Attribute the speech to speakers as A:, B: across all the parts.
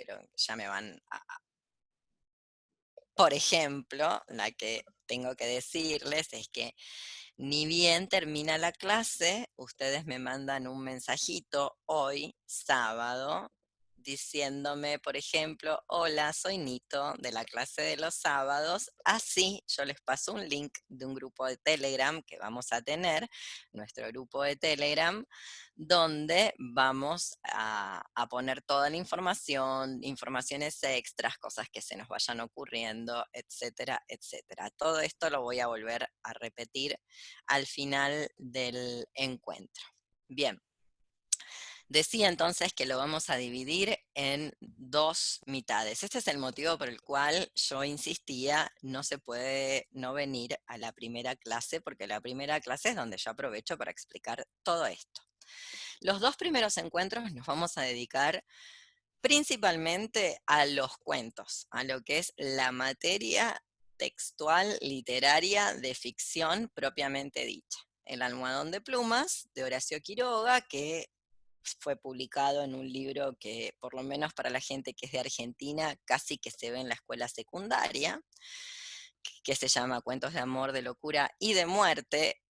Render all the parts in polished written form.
A: pero ya me van a... Por ejemplo, la que tengo que decirles es que ni bien termina la clase, ustedes me mandan un mensajito hoy, sábado, diciéndome, por ejemplo, hola, soy Nito de la clase de los sábados. Así yo les paso un link de un grupo de Telegram que vamos a tener, nuestro grupo de Telegram, donde vamos a poner toda la información, informaciones extras, cosas que se nos vayan ocurriendo, etcétera, etcétera. Todo esto lo voy a volver a repetir al final del encuentro. Bien, decía entonces que lo vamos a dividir en dos mitades. Este es el motivo por el cual yo insistía, no se puede no venir a la primera clase, porque la primera clase es donde yo aprovecho para explicar todo esto. Los dos primeros encuentros nos vamos a dedicar principalmente a los cuentos, a lo que es la materia textual literaria de ficción propiamente dicha. El almohadón de plumas de Horacio Quiroga, que fue publicado en un libro que, por lo menos para la gente que es de Argentina, casi que se ve en la escuela secundaria, que se llama Cuentos de amor, de locura y de muerte.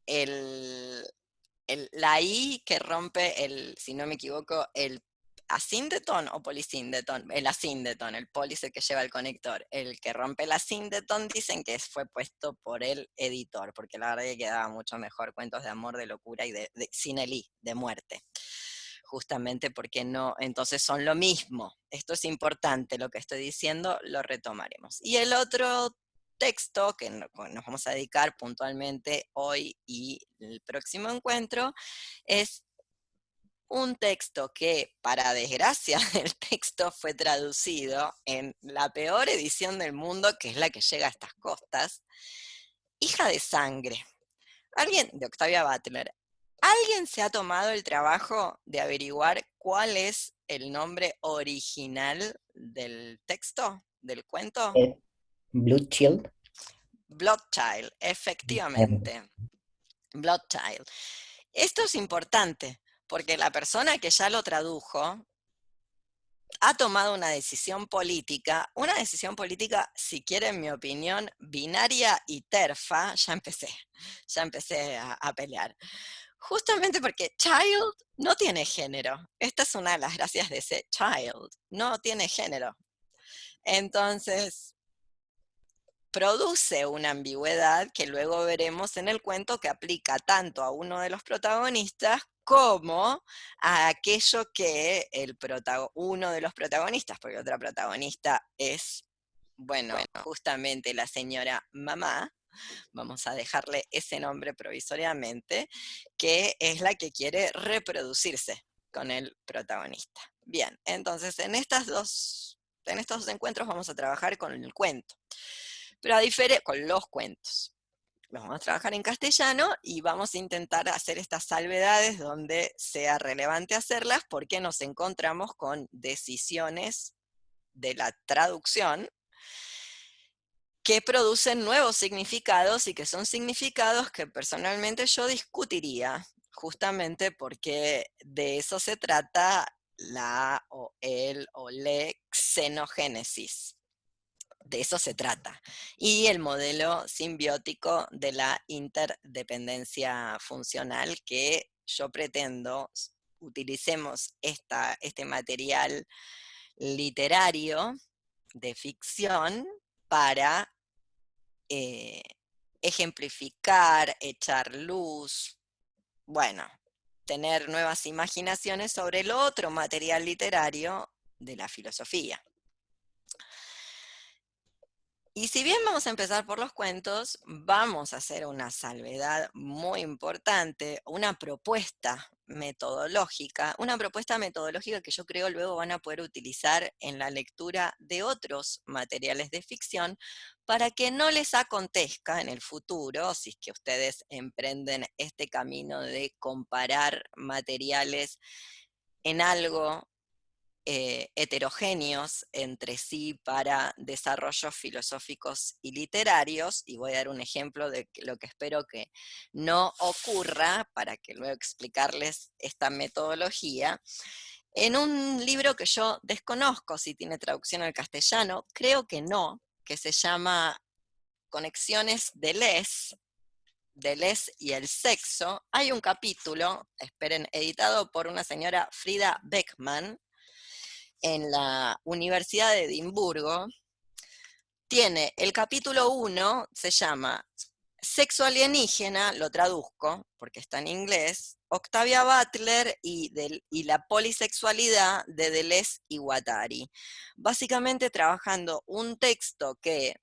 A: El, la I que rompe el, si no me equivoco, el asíndeton o polisíndeton, el asíndeton, el poli es el que lleva el conector, el que rompe el asíndeton dicen que fue puesto por el editor, porque la verdad que quedaba mucho mejor Cuentos de amor, de locura y sin el I, de muerte. Justamente porque no, entonces son lo mismo. Esto es importante, lo que estoy diciendo, lo retomaremos. Y el otro texto que nos vamos a dedicar puntualmente hoy y el próximo encuentro es un texto que, para desgracia del texto, fue traducido en la peor edición del mundo, que es la que llega a estas costas, Hija de Sangre. Alguien, de Octavia Butler, ¿alguien se ha tomado el trabajo de averiguar cuál es el nombre original del texto, del cuento?
B: Blue Shield.
A: Bloodchild, efectivamente. Bloodchild. Esto es importante, porque la persona que ya lo tradujo ha tomado una decisión política, si quieren mi opinión, binaria y terfa. Ya empecé a pelear. Justamente porque child no tiene género. Esta es una de las gracias de ese child, no tiene género. Entonces, produce una ambigüedad que luego veremos en el cuento, que aplica tanto a uno de los protagonistas como a aquello que uno de los protagonistas, porque otra protagonista es, bueno, justamente la señora Mamá, vamos a dejarle ese nombre provisoriamente, que es la que quiere reproducirse con el protagonista. Bien, entonces en estos dos encuentros vamos a trabajar con el cuento, pero con los cuentos. Los vamos a trabajar en castellano y vamos a intentar hacer estas salvedades donde sea relevante hacerlas, porque nos encontramos con decisiones de la traducción que producen nuevos significados y que son significados que personalmente yo discutiría, justamente porque de eso se trata la o el o le xenogénesis. De eso se trata. Y el modelo simbiótico de la interdependencia funcional, que yo pretendo utilicemos este material literario de ficción para eh, ejemplificar, echar luz, bueno, tener nuevas imaginaciones sobre el otro material literario de la filosofía. Y si bien vamos a empezar por los cuentos, vamos a hacer una salvedad muy importante, una propuesta metodológica que yo creo luego van a poder utilizar en la lectura de otros materiales de ficción, para que no les acontezca en el futuro, si es que ustedes emprenden este camino de comparar materiales en algo heterogéneos entre sí para desarrollos filosóficos y literarios, y voy a dar un ejemplo de lo que espero que no ocurra para que luego explicarles esta metodología. en un libro que yo desconozco si tiene traducción al castellano, creo que no, que se llama Conexiones de Les y el sexo, hay un capítulo, esperen, editado por una señora Frida Beckman en la Universidad de Edimburgo. Tiene el capítulo 1, se llama Sexo alienígena, lo traduzco porque está en inglés, Octavia Butler y la polisexualidad de Deleuze y Guattari. Básicamente trabajando un texto que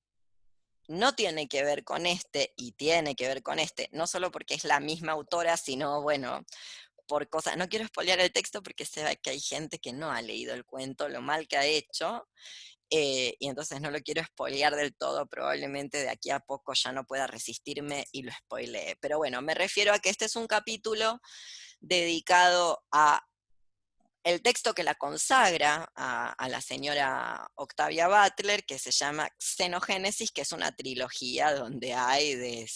A: no tiene que ver con este y tiene que ver con este, no solo porque es la misma autora, sino, bueno, por cosas, no quiero spoilear el texto porque se ve que hay gente que no ha leído el cuento, lo mal que ha hecho, y entonces no lo quiero spoilear del todo, probablemente de aquí a poco ya no pueda resistirme y lo spoilee. Pero bueno, me refiero a que este es un capítulo dedicado a el texto que la consagra a la señora Octavia Butler, que se llama Xenogénesis, que es una trilogía donde hay de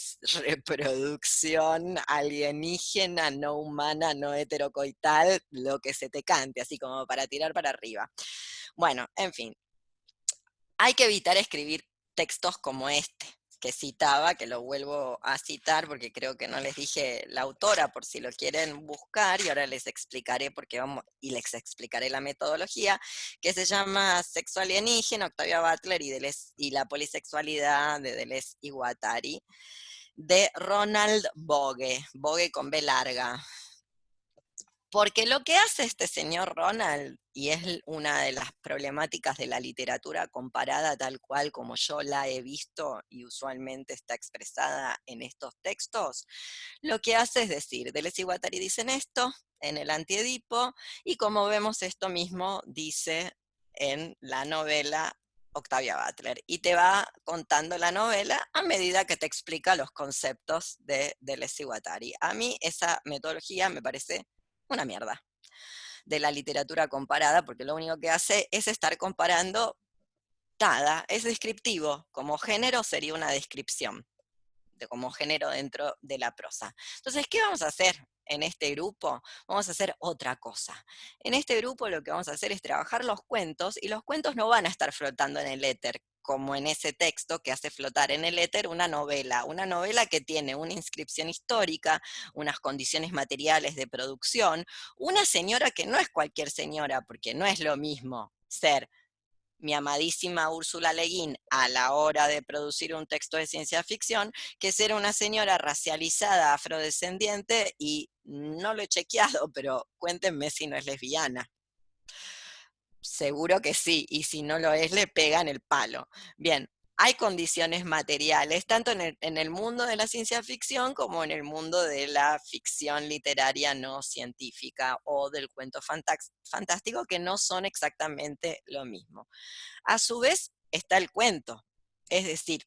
A: reproducción alienígena, no humana, no heterocoital, lo que se te cante, así como para tirar para arriba. Bueno, en fin, hay que evitar escribir textos como este que citaba, que lo vuelvo a citar porque creo que no les dije la autora por si lo quieren buscar, y ahora les explicaré porque vamos, y les explicaré la metodología, que se llama Sexo alienígena, Octavia Butler y la polisexualidad de Deleuze y Guattari, de Ronald Bogue, Bogue con B larga. Porque lo que hace este señor Ronald, y es una de las problemáticas de la literatura comparada tal cual como yo la he visto y usualmente está expresada en estos textos, lo que hace es decir, Deleuze y Guattari dicen esto en el Antiedipo, y como vemos esto mismo dice en la novela Octavia Butler, y te va contando la novela a medida que te explica los conceptos de Deleuze y Guattari. A mí esa metodología me parece una mierda de la literatura comparada, porque lo único que hace es estar comparando nada, es descriptivo, como género sería una descripción, como género dentro de la prosa. Entonces, ¿qué vamos a hacer en este grupo? Vamos a hacer otra cosa. En este grupo lo que vamos a hacer es trabajar los cuentos, y los cuentos no van a estar flotando en el éter, como en ese texto que hace flotar en el éter una novela que tiene una inscripción histórica, unas condiciones materiales de producción, una señora que no es cualquier señora, porque no es lo mismo ser mi amadísima Úrsula Le Guin a la hora de producir un texto de ciencia ficción, que ser una señora racializada, afrodescendiente, y no lo he chequeado, pero cuéntenme si no es lesbiana. Seguro que sí, y si no lo es, le pegan el palo. Bien, hay condiciones materiales, tanto en el mundo de la ciencia ficción como en el mundo de la ficción literaria no científica o del cuento fantástico, que no son exactamente lo mismo. A su vez está el cuento, es decir,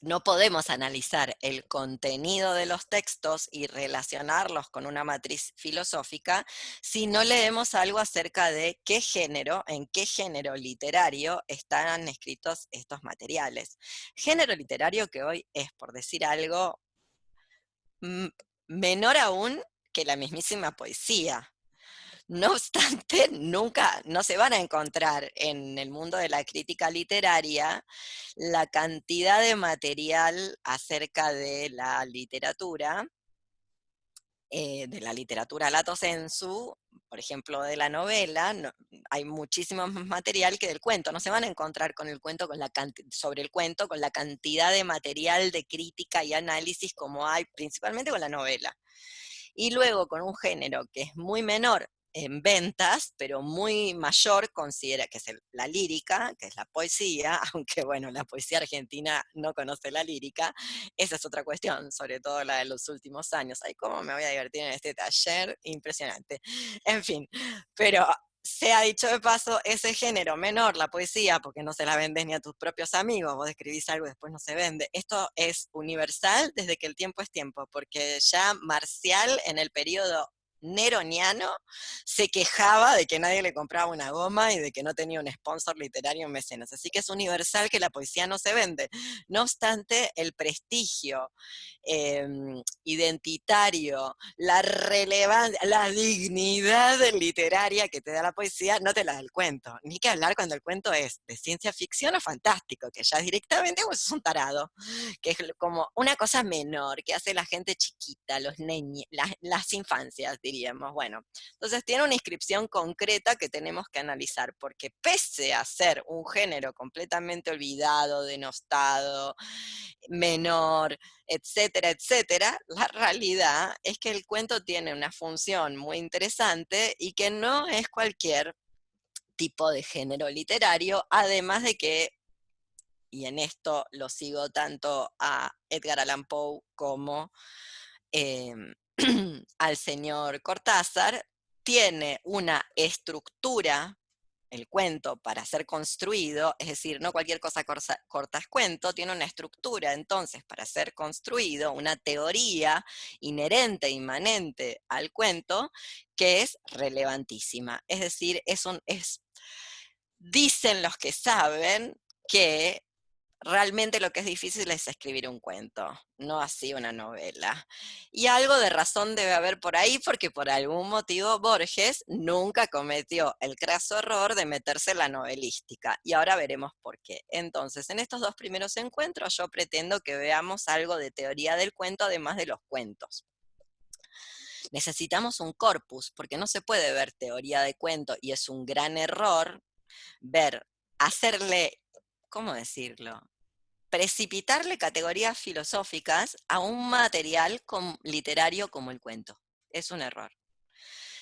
A: no podemos analizar el contenido de los textos y relacionarlos con una matriz filosófica si no leemos algo acerca de qué género, en qué género literario están escritos estos materiales. Género literario que hoy es, por decir algo, menor aún que la mismísima poesía. No obstante, nunca, no se van a encontrar en el mundo de la crítica literaria la cantidad de material acerca de la literatura lato sensu, por ejemplo, de la novela. No, hay muchísimo más material que del cuento. No se van a encontrar con el cuento, sobre el cuento, con la cantidad de material de crítica y análisis como hay principalmente con la novela. Y luego con un género que es muy menor en ventas, pero muy mayor, considera que es la lírica, que es la poesía, aunque bueno, la poesía argentina no conoce la lírica, esa es otra cuestión, sobre todo la de los últimos años. Ay, cómo me voy a divertir en este taller, impresionante. En fin, pero sea dicho de paso, ese género menor, la poesía, porque no se la vendes ni a tus propios amigos, vos escribís algo y después no se vende. Esto es universal desde que el tiempo es tiempo, porque ya Marcial en el periodo neroniano, se quejaba de que nadie le compraba una goma y de que no tenía un sponsor literario en mecenas. Así que es universal que la poesía no se vende. No obstante, el prestigio eh, identitario, la relevancia, la dignidad literaria que te da la poesía, no te la da el cuento. Ni que hablar cuando el cuento es de ciencia ficción o fantástico, que ya directamente pues, es un tarado, que es como una cosa menor, que hace la gente chiquita, los niños, las infancias, diríamos. Bueno, entonces tiene una inscripción concreta que tenemos que analizar, porque pese a ser un género completamente olvidado, denostado, menor, etcétera, etcétera, la realidad es que el cuento tiene una función muy interesante y que no es cualquier tipo de género literario, además de que, y en esto lo sigo tanto a Edgar Allan Poe como eh, al señor Cortázar, tiene una estructura el cuento para ser construido, es decir, no cualquier cosa corta es cuento, tiene una estructura entonces para ser construido, una teoría inherente, inmanente al cuento, que es relevantísima. Es decir, dicen los que saben que realmente lo que es difícil es escribir un cuento, no así una novela. Y algo de razón debe haber por ahí, porque por algún motivo Borges nunca cometió el craso error de meterse en la novelística. Y ahora veremos por qué. Entonces, en estos dos primeros encuentros yo pretendo que veamos algo de teoría del cuento, además de los cuentos. Necesitamos un corpus, porque no se puede ver teoría de cuento, y es un gran error hacerle, ¿cómo decirlo? Precipitarle categorías filosóficas a un material literario como el cuento. Es un error.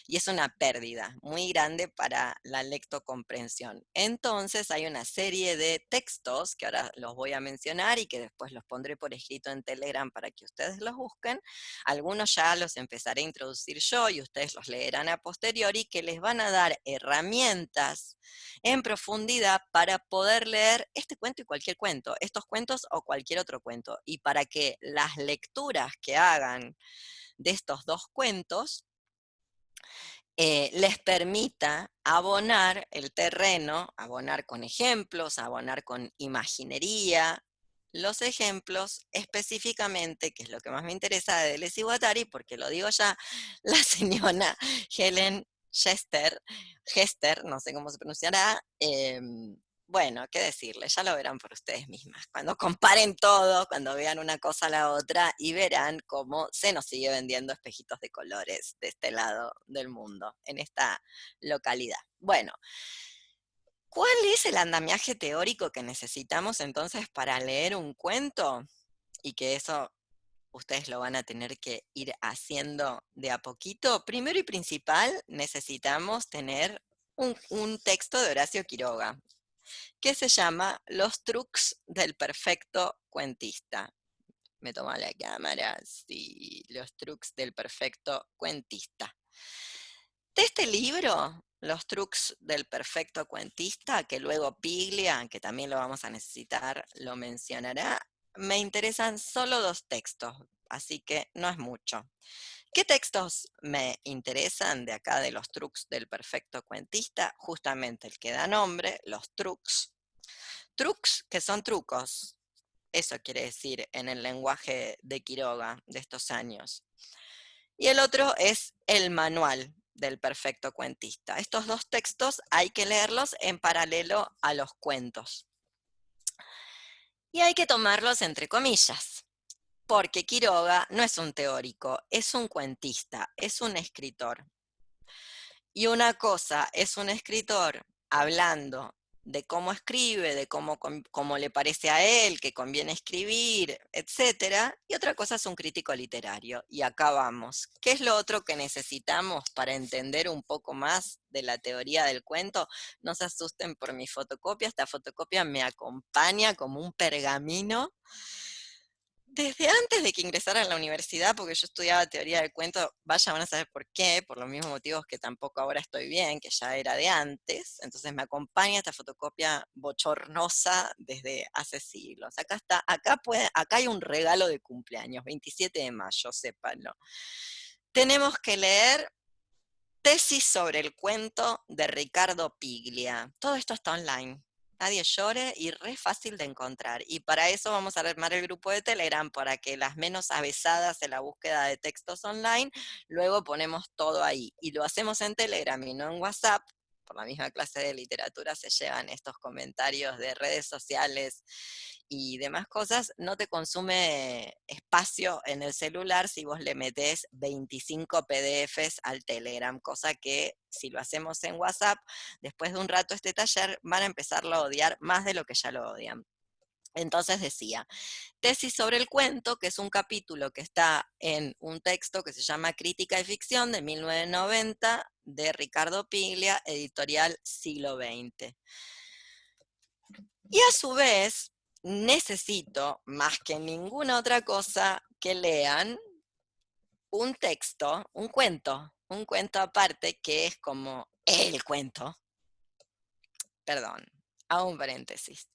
A: Y es una pérdida muy grande para la lectocomprensión. Entonces hay una serie de textos que ahora los voy a mencionar y que después los pondré por escrito en Telegram para que ustedes los busquen. Algunos ya los empezaré a introducir yo y ustedes los leerán a posteriori, que les van a dar herramientas en profundidad para poder leer este cuento y cualquier cuento, estos cuentos o cualquier otro cuento, y para que las lecturas que hagan de estos dos cuentos les permita abonar el terreno, abonar con ejemplos, abonar con imaginería, los ejemplos específicamente, que es lo que más me interesa de Deleuze y Guattari, porque lo digo ya, la señora Helen Hester, no sé cómo se pronunciará, bueno, qué decirle, ya lo verán por ustedes mismas. Cuando comparen todo, cuando vean una cosa a la otra y verán cómo se nos sigue vendiendo espejitos de colores de este lado del mundo, en esta localidad. Bueno, ¿cuál es el andamiaje teórico que necesitamos entonces para leer un cuento? Y que eso ustedes lo van a tener que ir haciendo de a poquito. Primero y principal, necesitamos tener un texto de Horacio Quiroga, que se llama Los trucs del perfecto cuentista. Me toma la cámara, sí, Los trucs del perfecto cuentista. De este libro, Los trucs del perfecto cuentista, que luego Piglia, que también lo vamos a necesitar, lo mencionará, me interesan solo dos textos, así que no es mucho. ¿Qué textos me interesan de acá de los trucs del perfecto cuentista? Justamente el que da nombre, los trucs. Trucs que son trucos, eso quiere decir en el lenguaje de Quiroga de estos años. Y el otro es el manual del perfecto cuentista. Estos dos textos hay que leerlos en paralelo a los cuentos. Y hay que tomarlos entre comillas, porque Quiroga no es un teórico, es un cuentista, es un escritor. Y una cosa es un escritor hablando de cómo escribe, de cómo le parece a él que conviene escribir, etcétera, y otra cosa es un crítico literario. Y acá vamos. ¿Qué es lo otro que necesitamos para entender un poco más de la teoría del cuento? No se asusten por mi fotocopia, esta fotocopia me acompaña como un pergamino desde antes de que ingresara a la universidad, porque yo estudiaba teoría del cuento, vaya, van a saber por qué, por los mismos motivos que tampoco ahora estoy bien, que ya era de antes, entonces me acompaña esta fotocopia bochornosa desde hace siglos. Acá está, acá hay un regalo de cumpleaños, 27 de mayo, sépanlo. Tenemos que leer tesis sobre el cuento de Ricardo Piglia. Todo esto está online. Nadie llore y re fácil de encontrar. Y para eso vamos a armar el grupo de Telegram para que las menos avesadas en la búsqueda de textos online, luego ponemos todo ahí. Y lo hacemos en Telegram y no en WhatsApp. Por la misma clase de literatura se llevan estos comentarios de redes sociales y demás cosas. No te consume espacio en el celular si vos le metés 25 PDFs al Telegram, cosa que si lo hacemos en WhatsApp, después de un rato este taller van a empezarlo a odiar más de lo que ya lo odian. Entonces decía, tesis sobre el cuento, que es un capítulo que está en un texto que se llama Crítica y Ficción de 1990 de Ricardo Piglia, editorial Siglo XX. Y a su vez, necesito, más que ninguna otra cosa, que lean un texto, un cuento aparte que es como el cuento. Perdón, hago un paréntesis.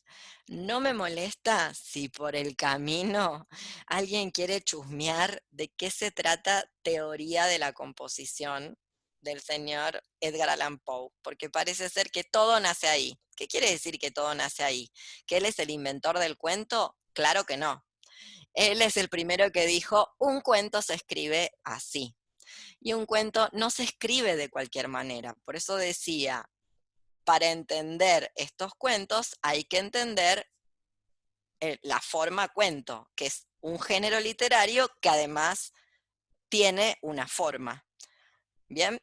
A: No me molesta si por el camino alguien quiere chusmear de qué se trata teoría de la composición del señor Edgar Allan Poe, porque parece ser que todo nace ahí. ¿Qué quiere decir que todo nace ahí? ¿Que él es el inventor del cuento? Claro que no. Él es el primero que dijo, un cuento se escribe así. Y un cuento no se escribe de cualquier manera. Por eso decía, para entender estos cuentos hay que entender la forma cuento, que es un género literario que además tiene una forma. ¿Bien?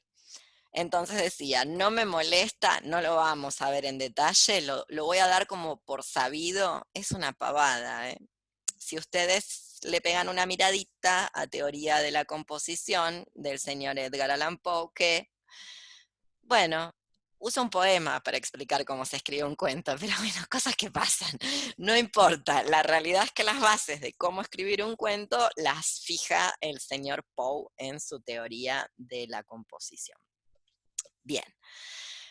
A: Entonces decía, no me molesta, no lo vamos a ver en detalle, lo voy a dar como por sabido, es una pavada. Si ustedes le pegan una miradita a teoría de la composición del señor Edgar Allan Poe, que, bueno, usa un poema para explicar cómo se escribe un cuento, pero bueno, cosas que pasan, no importa, la realidad es que las bases de cómo escribir un cuento las fija el señor Poe en su teoría de la composición. Bien,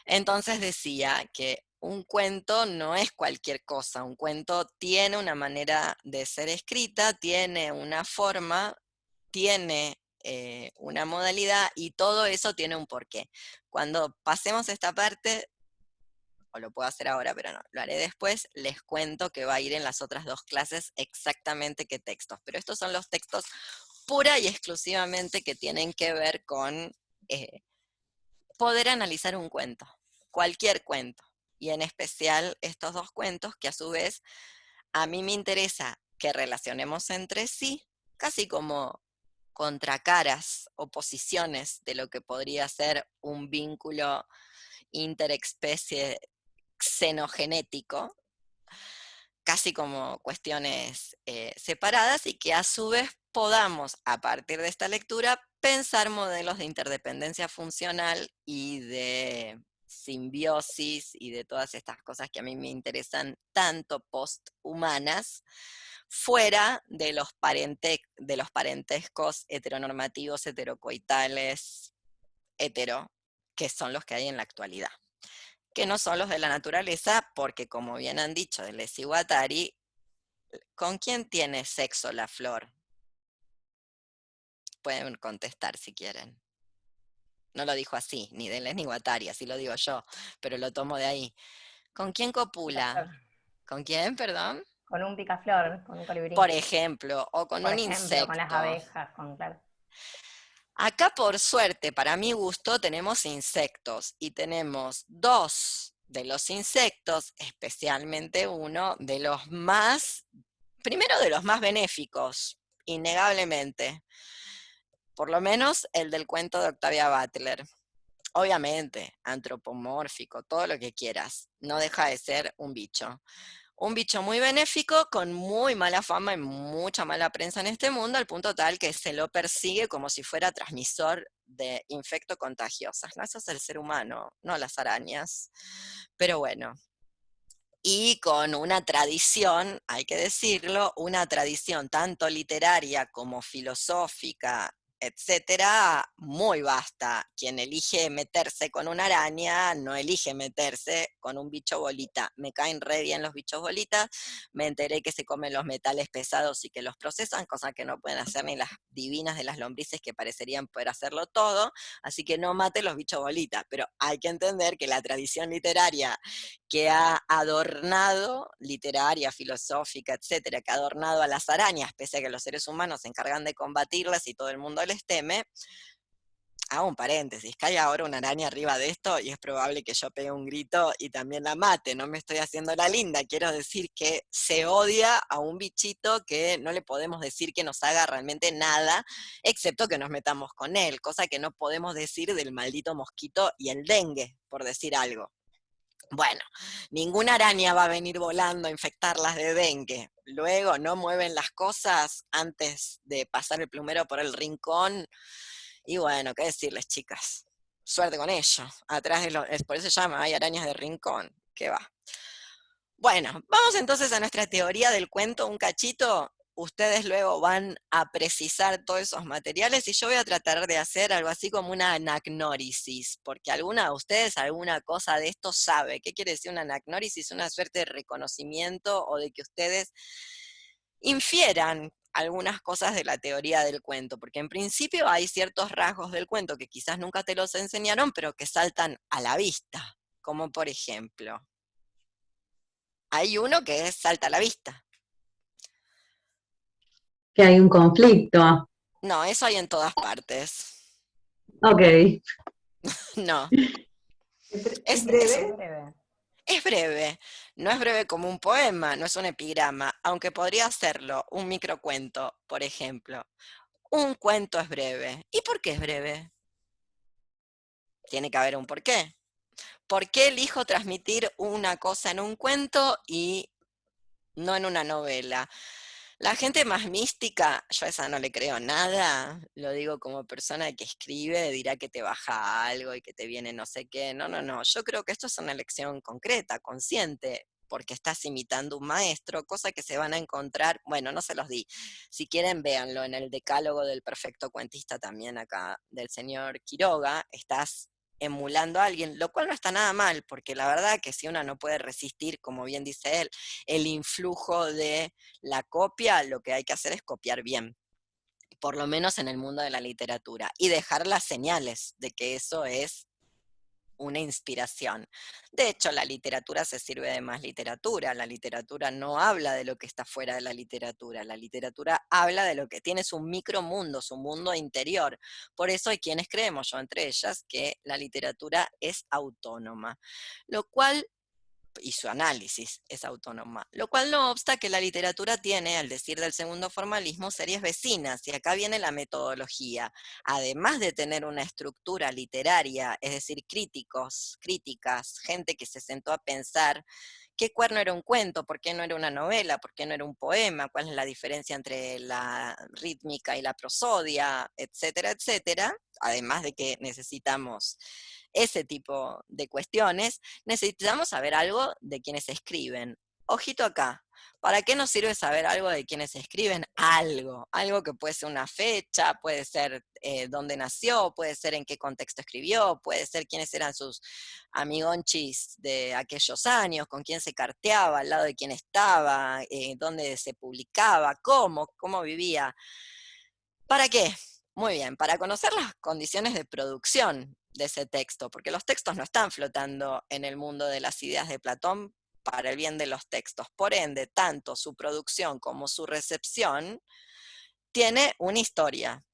A: entonces decía que un cuento no es cualquier cosa, un cuento tiene una manera de ser escrita, tiene una forma, tiene una modalidad y todo eso tiene un porqué. Cuando pasemos esta parte, o lo puedo hacer ahora, pero no, lo haré después, les cuento que va a ir en las otras dos clases exactamente qué textos, pero estos son los textos pura y exclusivamente que tienen que ver con poder analizar un cuento, cualquier cuento, y en especial estos dos cuentos que a su vez a mí me interesa que relacionemos entre sí, casi como contracaras, oposiciones de lo que podría ser un vínculo interespecie xenogenético, casi como cuestiones separadas y que a su vez podamos, a partir de esta lectura, pensar modelos de interdependencia funcional y de simbiosis y de todas estas cosas que a mí me interesan tanto posthumanas, fuera de de los parentescos heteronormativos, heterocoitales, hetero, que son los que hay en la actualidad, que no son los de la naturaleza, porque como bien han dicho Deleuze y Guattari, ¿con quién tiene sexo la flor? Pueden contestar si quieren. No lo dijo así, ni Deleuze ni Guattari, así lo digo yo, pero lo tomo de ahí. ¿Con quién copula?
C: Picaflor.
A: ¿Con quién, perdón?
C: Con un picaflor, con un colibrí.
A: Por ejemplo, o con
C: Por
A: un
C: ejemplo, con las
A: insecto.
C: abejas, con, claro.
A: Acá, por suerte, para mi gusto, tenemos insectos y tenemos dos de los insectos, especialmente uno de los más, primero de los más benéficos, innegablemente, por lo menos el del cuento de Octavia Butler. Obviamente, antropomórfico, todo lo que quieras, no deja de ser un bicho. Un bicho muy benéfico, con muy mala fama y mucha mala prensa en este mundo, al punto tal que se lo persigue como si fuera transmisor de infecto contagiosas. ¿No? Eso es el ser humano, no las arañas. Pero bueno, y con una tradición, hay que decirlo, una tradición tanto literaria como filosófica, etcétera, muy vasta. Quien elige meterse con una araña no elige meterse con un bicho bolita. Me caen re bien los bichos bolitas, me enteré que se comen los metales pesados y que los procesan, cosa que no pueden hacer ni las divinas de las lombrices que parecerían poder hacerlo todo, así que no mate los bichos bolitas, pero hay que entender que la tradición literaria que ha adornado, literaria, filosófica, etcétera, que ha adornado a las arañas, pese a que los seres humanos se encargan de combatirlas y todo el mundo les teme. Hago un paréntesis, cae ahora una araña arriba de esto y es probable que yo pegue un grito y también la mate, no me estoy haciendo la linda, quiero decir que se odia a un bichito que no le podemos decir que nos haga realmente nada, excepto que nos metamos con él, cosa que no podemos decir del maldito mosquito y el dengue, por decir algo. Bueno, ninguna araña va a venir volando a infectarlas de dengue. Luego no mueven las cosas antes de pasar el plumero por el rincón. Y bueno, qué decirles, chicas. Suerte con ello. Atrás de por eso se llama, hay arañas de rincón. ¿Qué va? Bueno, vamos entonces a nuestra teoría del cuento, un cachito. Ustedes luego van a precisar todos esos materiales y yo voy a tratar de hacer algo así como una anagnórisis, porque alguna de ustedes alguna cosa de esto sabe. ¿Qué quiere decir una anagnórisis? Una suerte de reconocimiento o de que ustedes infieran algunas cosas de la teoría del cuento, porque en principio hay ciertos rasgos del cuento que quizás nunca te los enseñaron, pero que saltan a la vista, como por ejemplo, hay uno que salta a la vista.
D: Que hay un conflicto.
A: No, eso hay en todas partes.
D: Ok.
A: No,
E: ¿Es
C: Es
E: breve?
C: breve.
A: es breve. No es breve como un poema, no es un epigrama, aunque podría serlo, un microcuento, por ejemplo. Un cuento es breve. ¿Y por qué es breve? Tiene que haber un porqué. ¿Por qué elijo transmitir una cosa en un cuento y no en una novela? La gente más mística, yo a esa no le creo nada, lo digo como persona que escribe, dirá que te baja algo y que te viene no sé qué. No, no, no, yo creo que esto es una elección concreta, consciente, porque estás imitando un maestro, cosa que se van a encontrar, bueno, no se los di, si quieren véanlo en el decálogo del perfecto cuentista también acá, del señor Quiroga, estás emulando a alguien, lo cual no está nada mal, porque la verdad que si uno no puede resistir, como bien dice él, el influjo de la copia, lo que hay que hacer es copiar bien, por lo menos en el mundo de la literatura, y dejar las señales de que eso es una inspiración. De hecho, la literatura se sirve de más literatura. La literatura no habla de lo que está fuera de la literatura. La literatura habla de lo que tiene su micromundo, su mundo interior. Por eso hay quienes creemos, yo entre ellas, que la literatura es autónoma, lo cual y su análisis es autónoma, lo cual no obsta que la literatura tiene, al decir del segundo formalismo, series vecinas, y acá viene la metodología. Además de tener una estructura literaria, es decir, críticos, críticas, gente que se sentó a pensar qué cuerno era un cuento, por qué no era una novela, por qué no era un poema, cuál es la diferencia entre la rítmica y la prosodia, etcétera, etcétera, además de que necesitamos ese tipo de cuestiones, necesitamos saber algo de quienes escriben. Ojito acá, ¿para qué nos sirve saber algo de quienes escriben? Algo que puede ser una fecha, puede ser dónde nació, puede ser en qué contexto escribió, puede ser quiénes eran sus amigonchis de aquellos años, con quién se carteaba, al lado de quién estaba, dónde se publicaba, cómo vivía. ¿Para qué? Muy bien, para conocer las condiciones de producción de ese texto, porque los textos no están flotando en el mundo de las ideas de Platón para el bien de los textos. Por ende, tanto su producción como su recepción tiene una historia.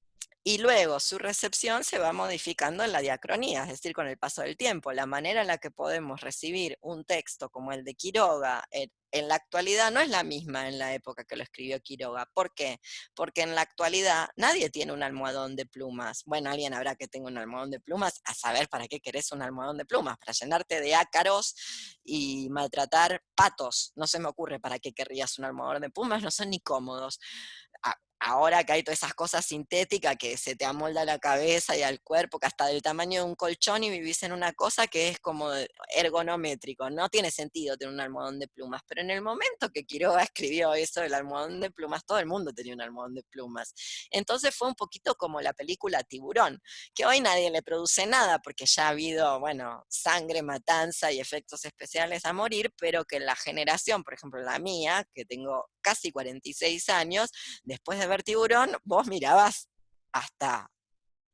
A: Y luego su recepción se va modificando en la diacronía, es decir, con el paso del tiempo. La manera en la que podemos recibir un texto como el de Quiroga en la actualidad no es la misma en la época que lo escribió Quiroga. ¿Por qué? Porque en la actualidad nadie tiene un almohadón de plumas. Bueno, alguien habrá que tenga un almohadón de plumas, a saber para qué querés un almohadón de plumas, para llenarte de ácaros y maltratar patos. No se me ocurre para qué querrías un almohadón de plumas, no son ni cómodos. ahora que hay todas esas cosas sintéticas que se te amolda la cabeza y al cuerpo, que hasta del tamaño de un colchón, y vivís en una cosa que es como ergonométrico, no tiene sentido tener un almohadón de plumas, pero en el momento que Quiroga escribió eso del almohadón de plumas, todo el mundo tenía un almohadón de plumas. Entonces fue un poquito como la película Tiburón, que hoy nadie le produce nada porque ya ha habido, bueno, sangre, matanza y efectos especiales a morir, pero que la generación, por ejemplo la mía, que tengo casi 46 años, después de ver Tiburón, vos mirabas hasta,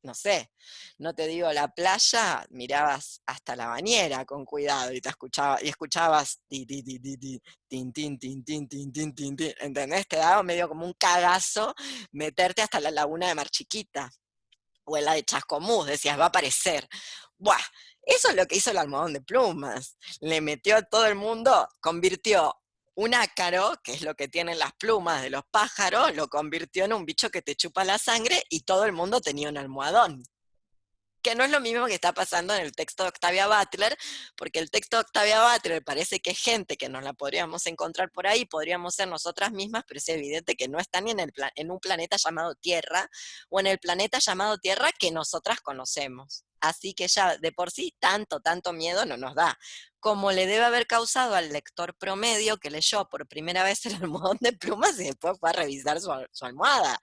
A: no sé, no te digo la playa, mirabas hasta la bañera con cuidado y escuchabas ti, ti, ti, ti, ti, tin, tin, tin, tin, tin, tin, tin, tin, ¿entendés? Te daba medio como un cagazo meterte hasta la laguna de Mar Chiquita o en la de Chascomús, decías, va a aparecer. Buah, eso es lo que hizo el almohadón de plumas. Le metió a todo el mundo, convirtió un ácaro, que es lo que tienen las plumas de los pájaros, lo convirtió en un bicho que te chupa la sangre y todo el mundo tenía un almohadón. Que no es lo mismo que está pasando en el texto de Octavia Butler, porque el texto de Octavia Butler parece que es gente que nos la podríamos encontrar por ahí, podríamos ser nosotras mismas, pero es evidente que no están ni en un planeta llamado Tierra, o en el planeta llamado Tierra que nosotras conocemos. Así que ya de por sí tanto miedo no nos da. Como le debe haber causado al lector promedio que leyó por primera vez el almohadón de plumas y después fue a revisar su almohada.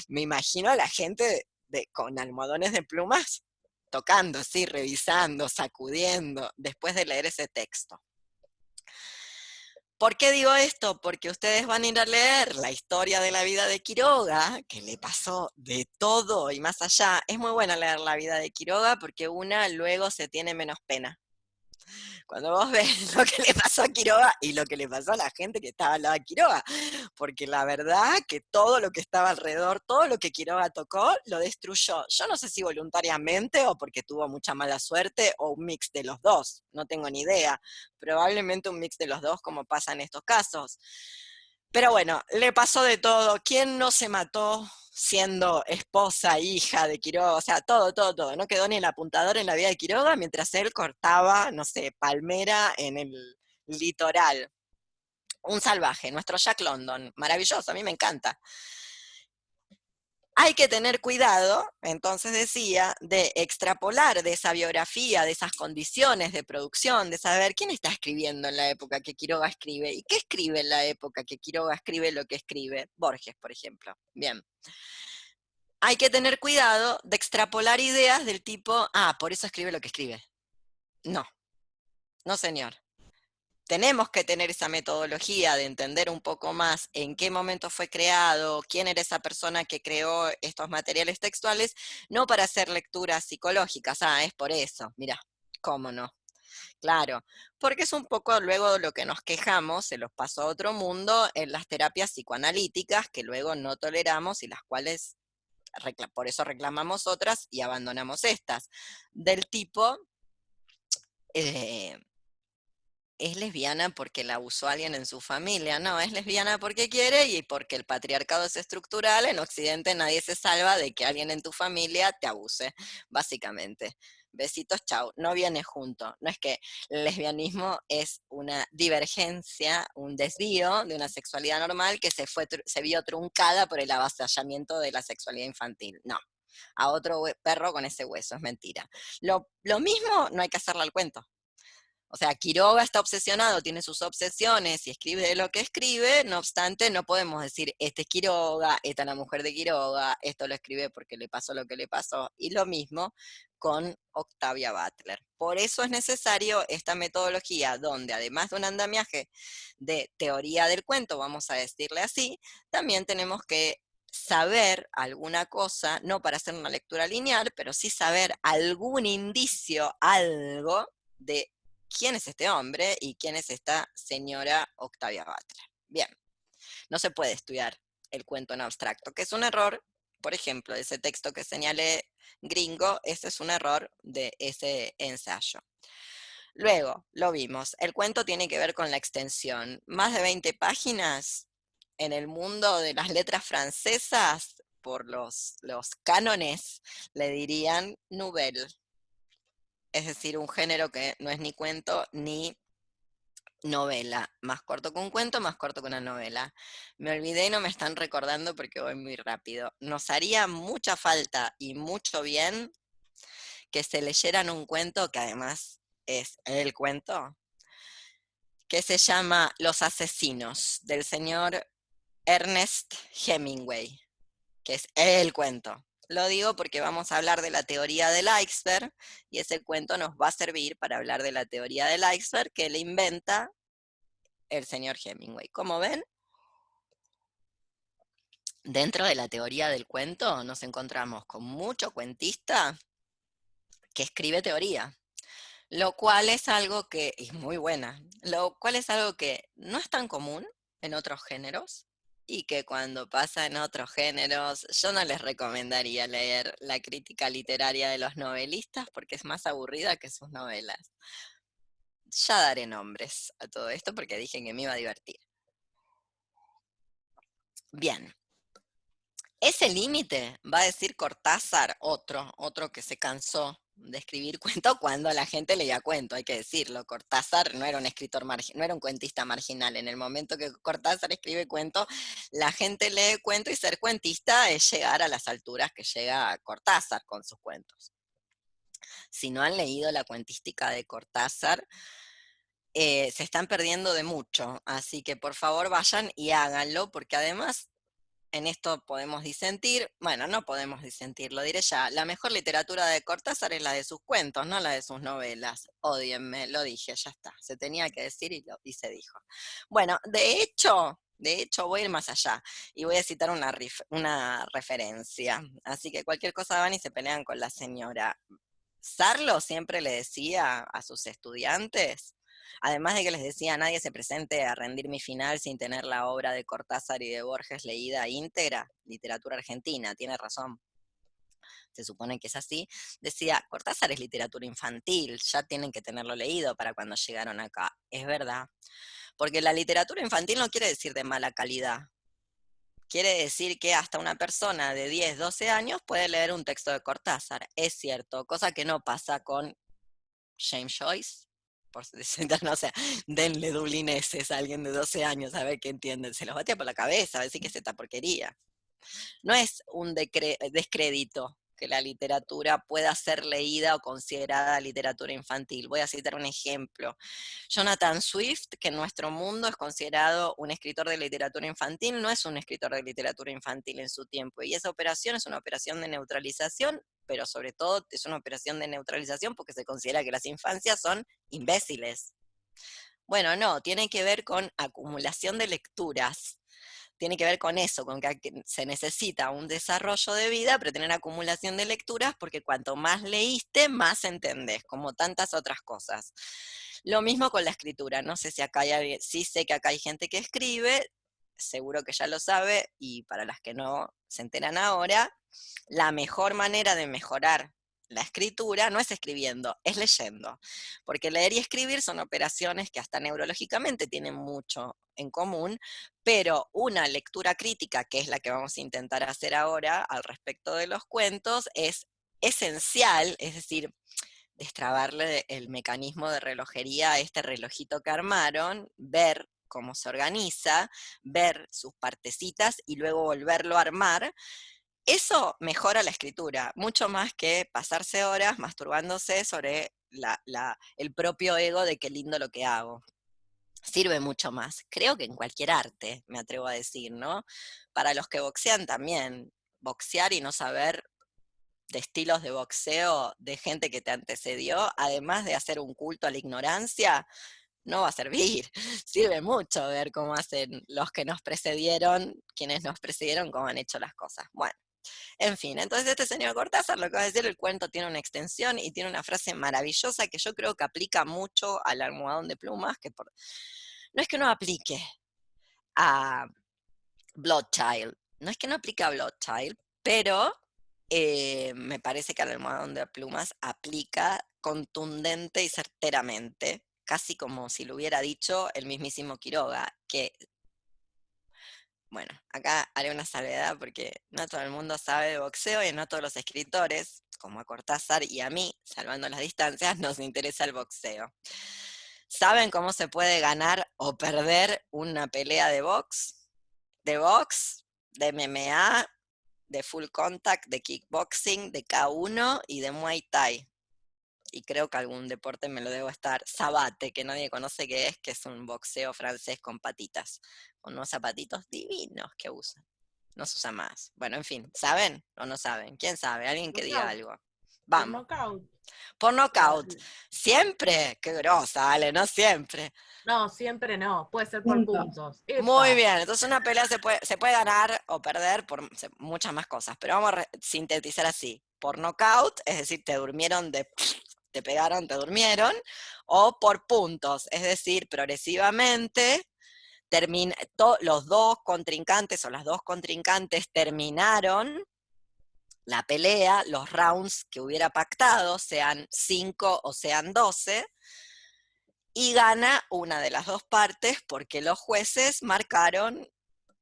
A: Me imagino a la gente con almohadones de plumas tocando, sí, revisando, sacudiendo, después de leer ese texto. ¿Por qué digo esto? Porque ustedes van a ir a leer la historia de la vida de Quiroga, que le pasó de todo y más allá. Es muy buena leer la vida de Quiroga porque una luego se tiene menos pena. Cuando vos ves lo que le pasó a Quiroga y lo que le pasó a la gente que estaba al lado de Quiroga, porque la verdad que todo lo que estaba alrededor, todo lo que Quiroga tocó, lo destruyó. Yo no sé si voluntariamente o porque tuvo mucha mala suerte o un mix de los dos, no tengo ni idea. Probablemente un mix de los dos como pasa en estos casos. Pero bueno, le pasó de todo. ¿Quién no se mató siendo esposa, hija de Quiroga? O sea, todo. No quedó ni el apuntador en la vida de Quiroga mientras él cortaba, no sé, palmera en el litoral. Un salvaje, nuestro Jack London. Maravilloso, a mí me encanta. Hay que tener cuidado, entonces decía, de extrapolar de esa biografía, de esas condiciones de producción, de saber quién está escribiendo en la época que Quiroga escribe y qué escribe en la época que Quiroga escribe lo que escribe. Borges, por ejemplo. Bien. Hay que tener cuidado de extrapolar ideas del tipo, por eso escribe lo que escribe. No señor. Tenemos que tener esa metodología de entender un poco más en qué momento fue creado, quién era esa persona que creó estos materiales textuales, no para hacer lecturas psicológicas, es por eso, mirá, cómo no. Claro, porque es un poco luego lo que nos quejamos, se los pasó a otro mundo, en las terapias psicoanalíticas que luego no toleramos y las cuales, por eso reclamamos otras y abandonamos estas, del tipo... es lesbiana porque la abusó alguien en su familia. No, es lesbiana porque quiere y porque el patriarcado es estructural. En Occidente nadie se salva de que alguien en tu familia te abuse, básicamente. Besitos, chau. No viene junto. No es que el lesbianismo es una divergencia, un desvío de una sexualidad normal que se vio truncada por el avasallamiento de la sexualidad infantil. No. A otro perro con ese hueso, es mentira. Lo mismo no hay que hacerle al cuento. O sea, Quiroga está obsesionado, tiene sus obsesiones y escribe de lo que escribe, no obstante, no podemos decir, este es Quiroga, esta es la mujer de Quiroga, esto lo escribe porque le pasó lo que le pasó, y lo mismo con Octavia Butler. Por eso es necesario esta metodología, donde además de un andamiaje de teoría del cuento, vamos a decirle así, también tenemos que saber alguna cosa, no para hacer una lectura lineal, pero sí saber algún indicio, algo de quién es este hombre y quién es esta señora Octavia Butler. Bien, no se puede estudiar el cuento en abstracto, que es un error, por ejemplo, de ese texto que señalé gringo, ese es un error de ese ensayo. Luego, lo vimos, el cuento tiene que ver con la extensión. Más de 20 páginas en el mundo de las letras francesas, por los cánones, le dirían nouvelle. Es decir, un género que no es ni cuento ni novela, más corto que un cuento, más corto que una novela. Me olvidé y no me están recordando porque voy muy rápido. Nos haría mucha falta y mucho bien que se leyeran un cuento que además es el cuento, que se llama Los asesinos, del señor Ernest Hemingway, que es el cuento. Lo digo porque vamos a hablar de la teoría del iceberg y ese cuento nos va a servir para hablar de la teoría del iceberg que le inventa el señor Hemingway. Como ven, dentro de la teoría del cuento nos encontramos con mucho cuentista que escribe teoría, lo cual es algo que es muy buena, lo cual es algo que no es tan común en otros géneros y que cuando pasa en otros géneros yo no les recomendaría leer la crítica literaria de los novelistas porque es más aburrida que sus novelas. Ya daré nombres a todo esto porque dije que me iba a divertir. Bien. Ese límite, va a decir Cortázar, otro que se cansó de escribir cuento cuando la gente leía cuento, hay que decirlo. Cortázar no era un escritor no era un cuentista marginal. En el momento que Cortázar escribe cuento, la gente lee cuento y ser cuentista es llegar a las alturas que llega Cortázar con sus cuentos. Si no han leído la cuentística de Cortázar, se están perdiendo de mucho, así que por favor vayan y háganlo, porque además en esto podemos disentir, bueno, no podemos disentir, lo diré ya, la mejor literatura de Cortázar es la de sus cuentos, no la de sus novelas. Ódienme, lo dije, ya está, se tenía que decir y se dijo. Bueno, de hecho voy a ir más allá y voy a citar una referencia, así que cualquier cosa van y se pelean con la señora. Sarlo siempre le decía a sus estudiantes, además de que les decía, nadie se presente a rendir mi final sin tener la obra de Cortázar y de Borges leída íntegra, literatura argentina, tiene razón, se supone que es así, decía, Cortázar es literatura infantil, ya tienen que tenerlo leído para cuando llegaron acá. Es verdad, porque la literatura infantil no quiere decir de mala calidad, quiere decir que hasta una persona de 10, 12 años puede leer un texto de Cortázar, es cierto, cosa que no pasa con James Joyce, por decir, no sé, denle dublineses a alguien de 12 años a ver qué entienden, se los batea por la cabeza, a decir que es esta porquería. No es un descrédito que la literatura pueda ser leída o considerada literatura infantil. Voy a citar un ejemplo. Jonathan Swift, que en nuestro mundo es considerado un escritor de literatura infantil, no es un escritor de literatura infantil en su tiempo, y esa operación es una operación de neutralización, pero sobre todo es una operación de neutralización porque se considera que las infancias son imbéciles. Bueno, no, tiene que ver con acumulación de lecturas. Tiene que ver con eso, con que se necesita un desarrollo de vida, pero tener acumulación de lecturas, porque cuanto más leíste, más entendés, como tantas otras cosas. Lo mismo con la escritura, no sé si acá hay alguien, sí sé que acá hay gente que escribe, seguro que ya lo sabe, y para las que no se enteran ahora, la mejor manera de mejorar la escritura no es escribiendo, es leyendo, porque leer y escribir son operaciones que hasta neurológicamente tienen mucho en común, pero una lectura crítica, que es la que vamos a intentar hacer ahora al respecto de los cuentos, es esencial, es decir, destrabarle el mecanismo de relojería a este relojito que armaron, ver cómo se organiza, ver sus partecitas y luego volverlo a armar. Eso mejora la escritura, mucho más que pasarse horas masturbándose sobre el propio ego de qué lindo lo que hago. Sirve mucho más. Creo que en cualquier arte, me atrevo a decir, ¿no? Para los que boxean también, boxear y no saber de estilos de boxeo de gente que te antecedió, además de hacer un culto a la ignorancia, no va a servir. Sirve mucho ver cómo hacen los que nos precedieron, quienes nos precedieron, cómo han hecho las cosas. Bueno, en fin, entonces este señor Cortázar, lo que va a decir, el cuento tiene una extensión y tiene una frase maravillosa que yo creo que aplica mucho al almohadón de plumas, no es que no aplique a Bloodchild, no es que no aplique a Bloodchild, pero me parece que al almohadón de plumas aplica contundente y certeramente, casi como si lo hubiera dicho el mismísimo Quiroga, que, bueno, acá haré una salvedad porque no todo el mundo sabe de boxeo y no todos los escritores, como a Cortázar y a mí, salvando las distancias, nos interesa el boxeo. ¿Saben cómo se puede ganar o perder una pelea de box? De box, de MMA, de full contact, de kickboxing, de K1 y de Muay Thai. Y creo que algún deporte me lo debo estar. Sabate, que nadie conoce qué es, que es un boxeo francés con patitas, con unos zapatitos divinos que usan. No se usa más. Bueno, en fin, ¿saben o no saben? ¿Quién sabe? Alguien que diga
F: Knockout.
A: algo.
F: Por
A: Vamos,
F: knockout.
A: por
F: La-
A: knockout. ¿Siempre? Qué grosa, Ale, no siempre.
F: No, siempre no. Puede ser por puntos.
A: Muy
F: ¡Epa!
A: bien, entonces una pelea se puede ganar o perder por muchas más cosas, pero vamos a sintetizar así. Por knockout, es decir, te durmieron te pegaron, te durmieron, o por puntos, es decir, progresivamente los dos contrincantes o las dos contrincantes terminaron la pelea, los rounds que hubiera pactado, sean 5 o sean 12, y gana una de las dos partes porque los jueces marcaron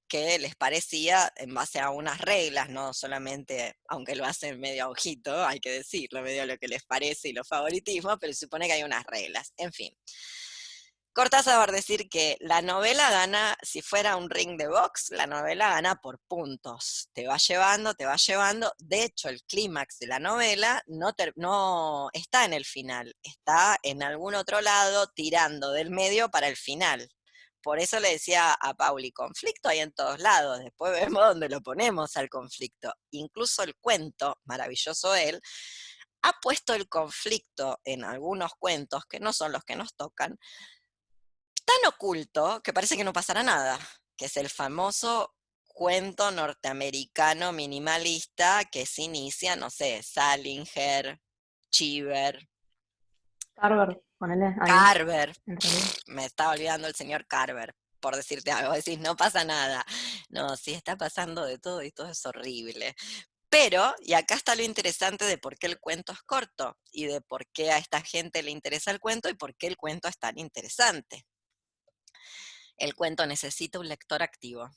A: que les parecía en base a unas reglas, no solamente, aunque lo hacen medio a ojito, hay que decirlo, medio lo que les parece y los favoritismos, pero se supone que hay unas reglas. En fin. Cortázar va a decir que la novela gana, si fuera un ring de box, la novela gana por puntos. Te va llevando, te va llevando. De hecho, el clímax de la novela no está en el final, está en algún otro lado tirando del medio para el final. Por eso le decía a Pauli, conflicto hay en todos lados, después vemos dónde lo ponemos al conflicto. Incluso el cuento, maravilloso él, ha puesto el conflicto en algunos cuentos, que no son los que nos tocan, tan oculto que parece que no pasará nada, que es el famoso cuento norteamericano minimalista que se inicia, no sé, Salinger, Cheever,
C: Carver, ponele ahí,
A: Carver,
C: en realidad.
A: me estaba olvidando el señor Carver, por decirte algo, decís, no pasa nada. No, sí está pasando de todo y todo es horrible. Pero, y acá está lo interesante de por qué el cuento es corto, y de por qué a esta gente le interesa el cuento y por qué el cuento es tan interesante. El cuento necesita un lector activo,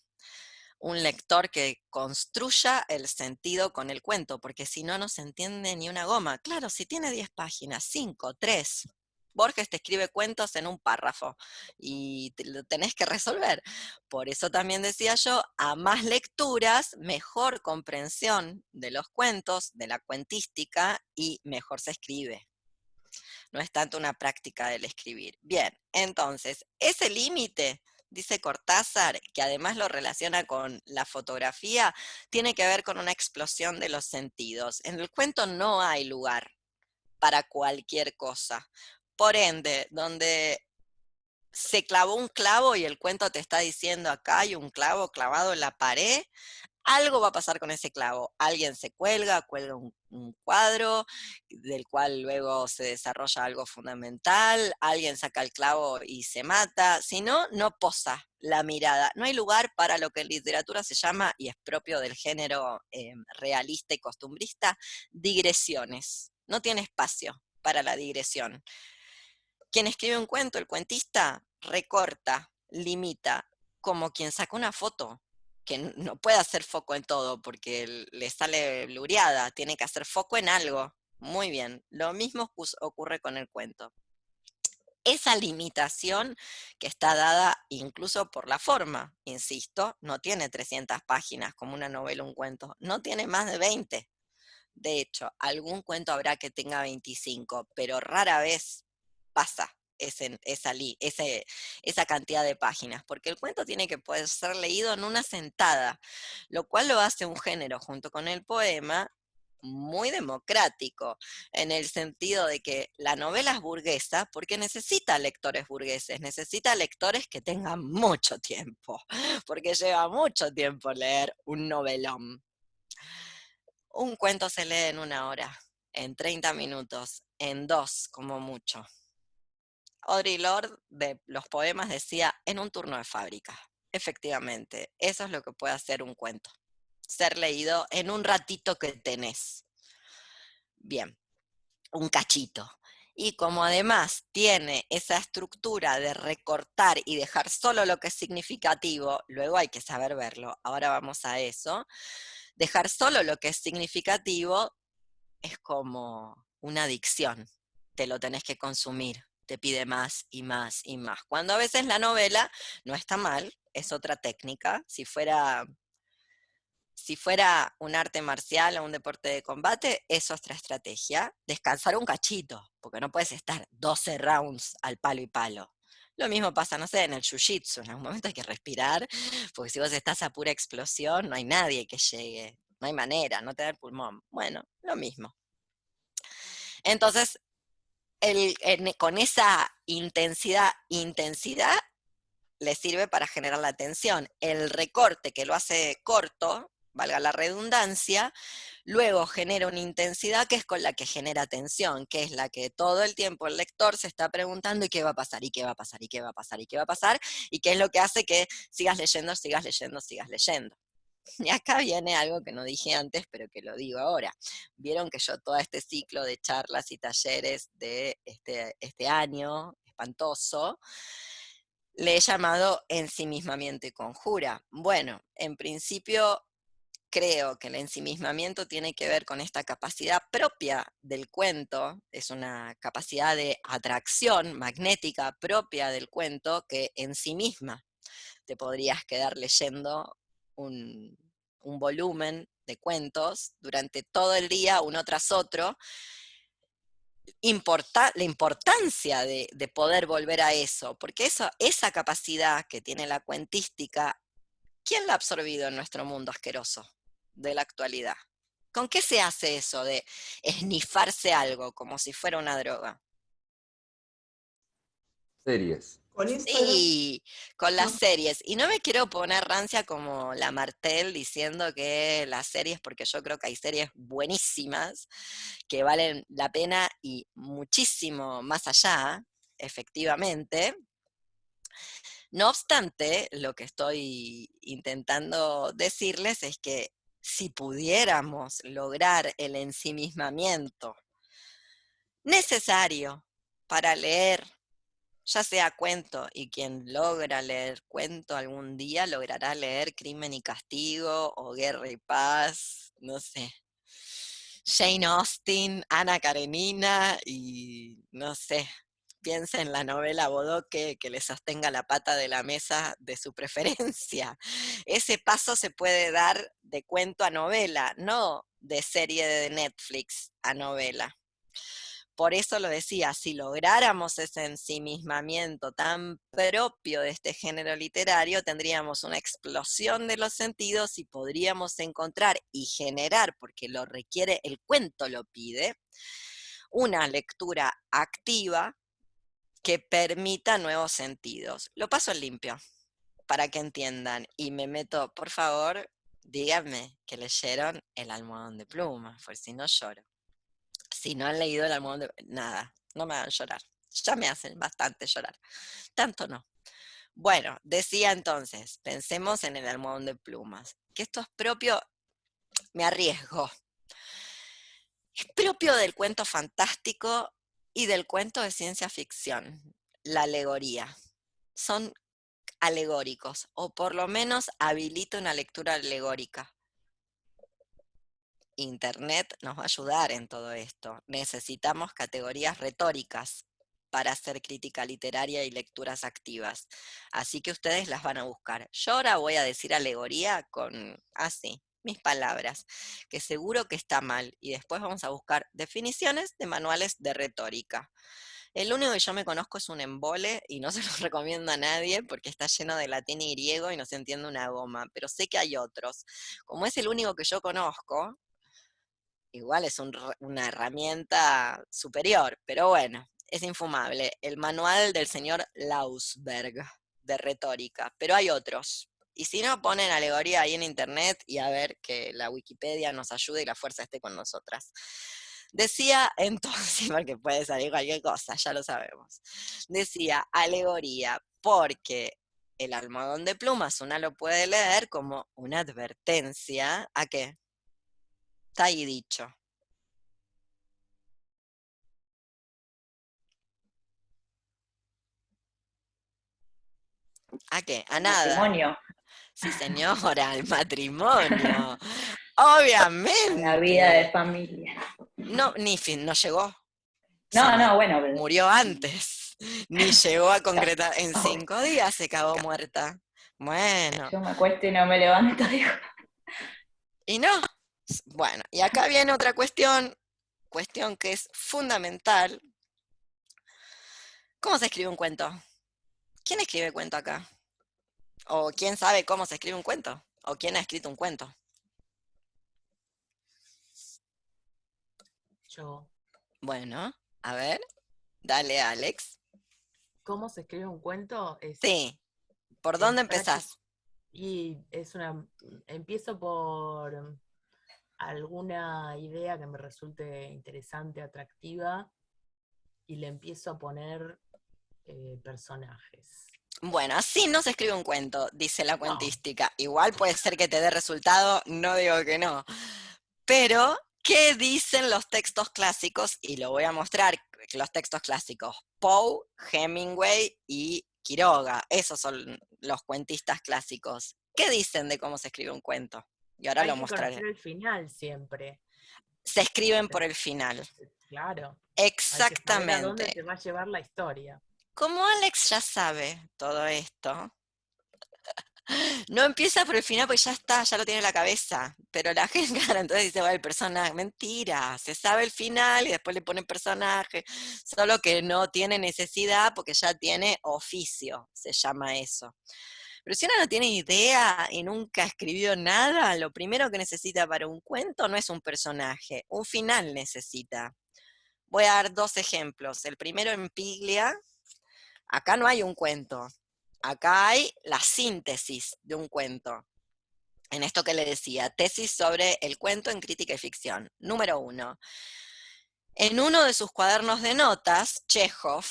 A: un lector que construya el sentido con el cuento, porque si no, no se entiende ni una goma. Claro, si tiene 10 páginas, 5, 3, Borges te escribe cuentos en un párrafo y lo tenés que resolver. Por eso también decía yo, a más lecturas, mejor comprensión de los cuentos, de la cuentística, y mejor se escribe. No es tanto una práctica del escribir. Bien, entonces, ese límite, dice Cortázar, que además lo relaciona con la fotografía, tiene que ver con una explosión de los sentidos. En el cuento no hay lugar para cualquier cosa. Por ende, donde se clavó un clavo y el cuento te está diciendo acá hay un clavo clavado en la pared, algo va a pasar con ese clavo. Alguien se cuelga un cuadro del cual luego se desarrolla algo fundamental, alguien saca el clavo y se mata, si no, no posa la mirada. No hay lugar para lo que en literatura se llama, y es propio del género realista y costumbrista, digresiones. No tiene espacio para la digresión. Quien escribe un cuento, el cuentista, recorta, limita, como quien saca una foto, que no puede hacer foco en todo porque le sale blureada, tiene que hacer foco en algo. Muy bien, lo mismo ocurre con el cuento. Esa limitación que está dada incluso por la forma, insisto, no tiene 300 páginas como una novela o un cuento, no tiene más de 20. De hecho, algún cuento habrá que tenga 25, pero rara vez pasa esa cantidad de páginas, porque el cuento tiene que poder ser leído en una sentada, lo cual lo hace un género junto con el poema muy democrático, en el sentido de que la novela es burguesa porque necesita lectores burgueses, necesita lectores que tengan mucho tiempo, porque lleva mucho tiempo leer un novelón. Un cuento se lee en 1 hora, en 30 minutos, en 2 como mucho. Audre Lorde de los poemas decía, en un turno de fábrica. Efectivamente, eso es lo que puede hacer un cuento. Ser leído en un ratito que tenés. Bien, un cachito. Y como además tiene esa estructura de recortar y dejar solo lo que es significativo, luego hay que saber verlo, ahora vamos a eso, dejar solo lo que es significativo es como una adicción, te lo tenés que consumir, te pide más y más y más. Cuando a veces la novela no está mal, es otra técnica. Si fuera un arte marcial o un deporte de combate, es otra estrategia. Descansar un cachito, porque no puedes estar 12 rounds al palo y palo. Lo mismo pasa, no sé, en el jiu-jitsu. En algún momento hay que respirar, porque si vos estás a pura explosión, no hay nadie que llegue. No hay manera, no te da el pulmón. Bueno, lo mismo. Entonces, con esa intensidad, le sirve para generar la tensión. El recorte que lo hace corto, valga la redundancia, luego genera una intensidad que es con la que genera tensión, que es la que todo el tiempo el lector se está preguntando ¿y qué va a pasar? ¿Y qué va a pasar? ¿Y qué va a pasar? ¿Y qué va a pasar? Y qué es lo que hace que sigas leyendo, sigas leyendo, sigas leyendo. Y acá viene algo que no dije antes, pero que lo digo ahora. Vieron que yo todo este ciclo de charlas y talleres de este año espantoso, le he llamado ensimismamiento y conjura. Bueno, en principio creo que el ensimismamiento tiene que ver con esta capacidad propia del cuento, es una capacidad de atracción magnética propia del cuento que en sí misma te podrías quedar leyendo un volumen de cuentos durante todo el día, uno tras otro. La importancia de poder volver a eso, porque esa capacidad que tiene la cuentística, ¿quién la ha absorbido en nuestro mundo asqueroso de la actualidad? ¿Con qué se hace eso de esnifarse algo como si fuera una droga?
E: Series.
G: Con eso,
A: Sí, con las
G: no.
A: series. Y no me quiero poner rancia como la Martel diciendo que las series, porque yo creo que hay series buenísimas que valen la pena y muchísimo más allá, efectivamente. No obstante, lo que estoy intentando decirles es que si pudiéramos lograr el ensimismamiento necesario para leer, ya sea cuento, y quien logra leer cuento algún día logrará leer Crimen y Castigo o Guerra y Paz, no sé, Jane Austen, Ana Karenina y no sé, piensa en la novela Bodoque que le sostenga la pata de la mesa de su preferencia. Ese paso se puede dar de cuento a novela, no de serie de Netflix a novela. Por eso lo decía, si lográramos ese ensimismamiento tan propio de este género literario, tendríamos una explosión de los sentidos y podríamos encontrar y generar, porque lo requiere, el cuento lo pide, una lectura activa que permita nuevos sentidos. Lo paso en limpio, para que entiendan, y me meto, por favor, díganme que leyeron El almohadón de pluma, por si no lloro. Si no han leído El almohadón de nada, no me hagan llorar. Ya me hacen bastante llorar. Tanto no. Bueno, decía entonces, pensemos en El almohadón de plumas, que esto es propio, me arriesgo, es propio del cuento fantástico y del cuento de ciencia ficción, la alegoría. Son alegóricos, o por lo menos habilita una lectura alegórica. Internet nos va a ayudar en todo esto. Necesitamos categorías retóricas para hacer crítica literaria y lecturas activas. Así que ustedes las van a buscar. Yo ahora voy a decir alegoría con así, mis palabras, que seguro que está mal, y después vamos a buscar definiciones de manuales de retórica. El único que yo me conozco es un embole y no se lo recomiendo a nadie porque está lleno de latín y griego y no se entiende una goma, pero sé que hay otros. Como es el único que yo conozco, igual es una herramienta superior, pero bueno, es infumable. El manual del señor Lausberg de retórica, pero hay otros. Y si no, ponen alegoría ahí en internet y a ver que la Wikipedia nos ayude y la fuerza esté con nosotras. Decía entonces, porque puede salir cualquier cosa, ya lo sabemos. Decía alegoría porque el almohadón de plumas una lo puede leer como una advertencia. ¿A qué? Está ahí dicho. ¿A qué? A nada.
B: Matrimonio,
A: Sí, señora, al matrimonio.
B: a
A: Obviamente.
B: la vida de familia.
A: No, no llegó.
B: No, bueno, pero
A: Murió antes. Ni llegó a concretar, en 5 días se cagó muerta. Bueno,
E: Yo me acuesto y no me levanto, digo.
A: y no. Bueno, y acá viene otra cuestión que es fundamental. ¿Cómo se escribe un cuento? ¿Quién escribe cuento acá? ¿O quién sabe cómo se escribe un cuento? ¿O quién ha escrito un cuento?
F: Yo.
A: Bueno, a ver, dale, Alex.
F: ¿Cómo se escribe un cuento?
A: Sí, ¿por
F: Es
A: dónde
F: práctico.
A: empezás?
F: Y empiezo por alguna idea que me resulte interesante, atractiva, y le empiezo a poner personajes.
A: Bueno, así no se escribe un cuento, dice la
F: No.
A: cuentística. Igual puede ser que te dé resultado, no digo que no. Pero, ¿qué dicen los textos clásicos? Y lo voy a mostrar, los textos clásicos. Poe, Hemingway y Quiroga. Esos son los cuentistas clásicos. ¿Qué dicen de cómo se escribe un cuento? Y ahora
F: Hay
A: lo
F: que
A: mostraré.
F: conocer el final siempre.
A: Se escriben por el final.
F: Claro. Hay que saber a dónde
A: Exactamente.
F: te va a llevar la historia.
A: Como Alex ya sabe todo esto, no empieza por el final porque ya está, ya lo tiene en la cabeza. Pero la gente, claro, entonces dice, bueno, el personaje, mentira, se sabe el final y después le ponen personaje, solo que no tiene necesidad porque ya tiene oficio, se llama eso. Pero si uno no tiene idea y nunca ha escribido nada, lo primero que necesita para un cuento no es un personaje, un final necesita. Voy a dar 2 ejemplos. El primero en Piglia, acá no hay un cuento, acá hay la síntesis de un cuento. En esto que le decía, tesis sobre el cuento en crítica y ficción. Número 1. En uno de sus cuadernos de notas, Chekhov,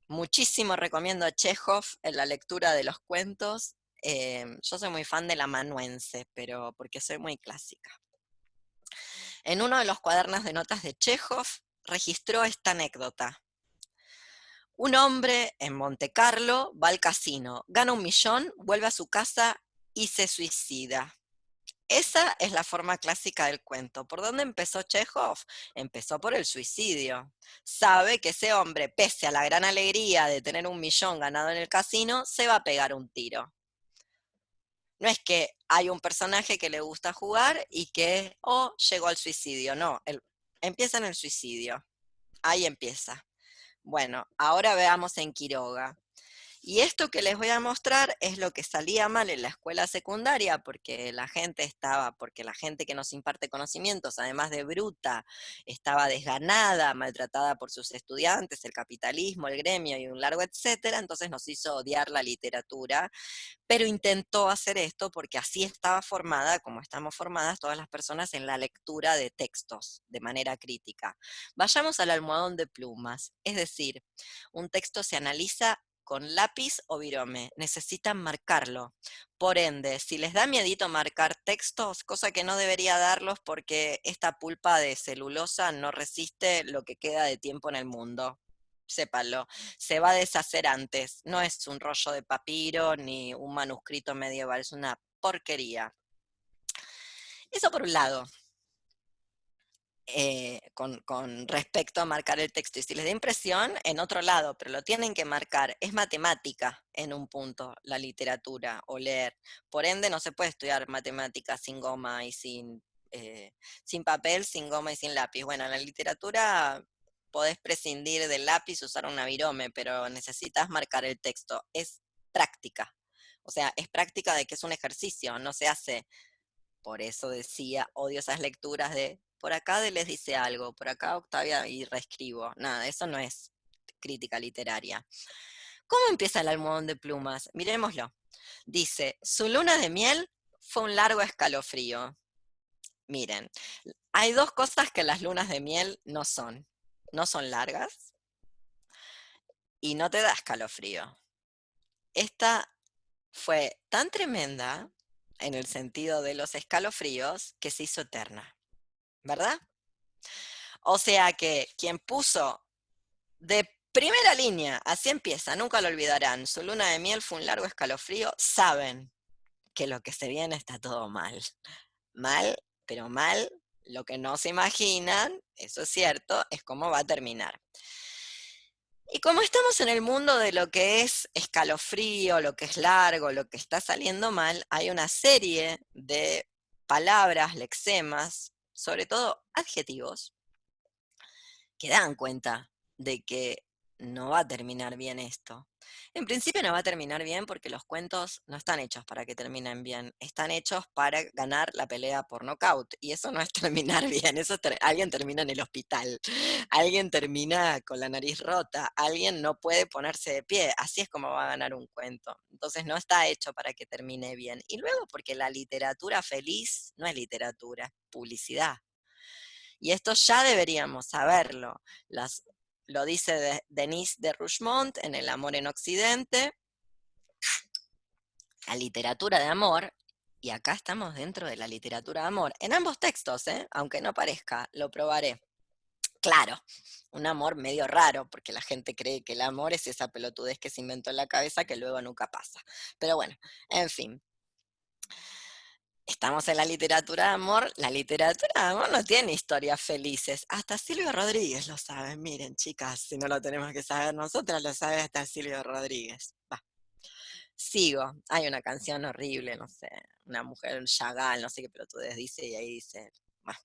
A: muchísimo recomiendo a Chekhov en la lectura de los cuentos. Yo soy muy fan del amanuense, pero porque soy muy clásica. En uno de los cuadernos de notas de Chekhov registró esta anécdota. Un hombre en Monte Carlo va al casino, gana 1.000.000, vuelve a su casa y se suicida. Esa es la forma clásica del cuento. ¿Por dónde empezó Chekhov? Empezó por el suicidio. Sabe que ese hombre, pese a la gran alegría de tener 1.000.000 ganado en el casino, se va a pegar un tiro. No es que hay un personaje que le gusta jugar y que, llegó al suicidio. No, empieza en el suicidio. Ahí empieza. Bueno, ahora veamos en Quiroga. Y esto que les voy a mostrar es lo que salía mal en la escuela secundaria, porque la gente que nos imparte conocimientos, además de bruta, estaba desganada, maltratada por sus estudiantes, el capitalismo, el gremio y un largo etcétera, entonces nos hizo odiar la literatura, pero intentó hacer esto porque así estaba formada, como estamos formadas todas las personas en la lectura de textos, de manera crítica. Vayamos al almohadón de plumas, es decir, un texto se analiza con lápiz o virome, necesitan marcarlo. Por ende, si les da miedito marcar textos, cosa que no debería darlos porque esta pulpa de celulosa no resiste lo que queda de tiempo en el mundo. Sépalo, se va a deshacer antes, no es un rollo de papiro ni un manuscrito medieval, es una porquería. Eso por un lado. Con respecto a marcar el texto. Y si les da impresión, en otro lado, pero lo tienen que marcar. Es matemática en un punto, la literatura o leer. Por ende, no se puede estudiar matemáticas sin goma y sin papel, sin goma y sin lápiz. Bueno, en la literatura podés prescindir del lápiz, usar un virome, pero necesitas marcar el texto. Es práctica. O sea, es práctica de que es un ejercicio, no se hace. Por eso decía, odio esas lecturas de, por acá les dice algo, por acá Octavia y reescribo. Nada, eso no es crítica literaria. ¿Cómo empieza el almohadón de plumas? Miremoslo. Dice, su luna de miel fue un largo escalofrío. Miren, hay 2 cosas que las lunas de miel no son. No son largas y no te da escalofrío. Esta fue tan tremenda en el sentido de los escalofríos que se hizo eterna, ¿verdad? O sea que quien puso de primera línea, así empieza, nunca lo olvidarán, su luna de miel fue un largo escalofrío, saben que lo que se viene está todo mal. Mal, pero mal, lo que no se imaginan, eso es cierto, es cómo va a terminar. Y como estamos en el mundo de lo que es escalofrío, lo que es largo, lo que está saliendo mal, hay una serie de palabras, lexemas, sobre todo adjetivos, que dan cuenta de que no va a terminar bien esto. En principio no va a terminar bien porque los cuentos no están hechos para que terminen bien, están hechos para ganar la pelea por nocaut, y eso no es terminar bien, eso alguien termina en el hospital, alguien termina con la nariz rota, alguien no puede ponerse de pie, así es como va a ganar un cuento. Entonces no está hecho para que termine bien. Y luego porque la literatura feliz no es literatura, es publicidad. Y esto ya deberíamos saberlo. Lo dice Denise de Rougemont en El amor en Occidente. La literatura de amor, y acá estamos dentro de la literatura de amor, en ambos textos, aunque no parezca, lo probaré. Claro, un amor medio raro, porque la gente cree que el amor es esa pelotudez que se inventó en la cabeza que luego nunca pasa. Pero bueno, en fin. Estamos en la literatura de amor. La literatura de amor no tiene historias felices. Hasta Silvio Rodríguez lo sabe. Miren, chicas, si no lo tenemos que saber nosotras, lo sabe hasta Silvio Rodríguez. Va. Sigo. Hay una canción horrible, no sé, una mujer Chagall, no sé qué pelotudez dice, y ahí dice, bah.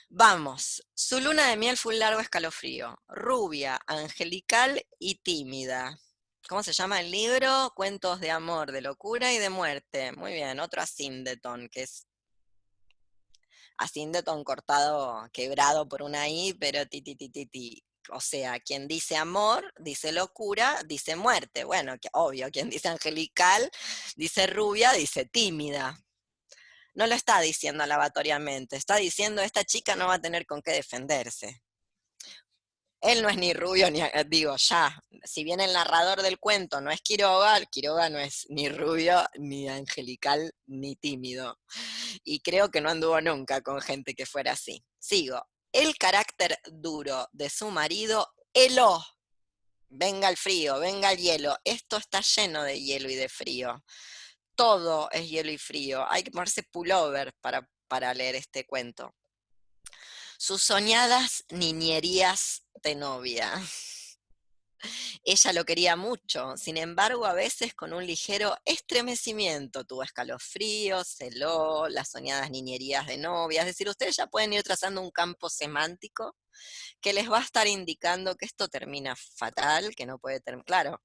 A: Vamos. Su luna de miel fue un largo escalofrío. Rubia, angelical y tímida. ¿Cómo se llama el libro? Cuentos de amor, de locura y de muerte. Muy bien, otro Asíndeton, que es Asíndeton cortado, quebrado por una I, pero ti, ti, ti, ti, ti. O sea, quien dice amor, dice locura, dice muerte. Bueno, obvio, quien dice angelical, dice rubia, dice tímida. No lo está diciendo aleatoriamente, está diciendo esta chica no va a tener con qué defenderse. Él no es ni rubio, ni, digo, ya, si bien el narrador del cuento no es Quiroga, Quiroga no es ni rubio, ni angelical, ni tímido. Y creo que no anduvo nunca con gente que fuera así. Sigo. El carácter duro de su marido heló. Venga el frío, venga el hielo. Esto está lleno de hielo y de frío. Todo es hielo y frío. Hay que ponerse pullover para leer este cuento. Sus soñadas niñerías de novia. Ella lo quería mucho, sin embargo, a veces con un ligero estremecimiento tuvo escalofríos, celó, las soñadas niñerías de novia. Es decir, ustedes ya pueden ir trazando un campo semántico que les va a estar indicando que esto termina fatal, que no puede terminar. Claro,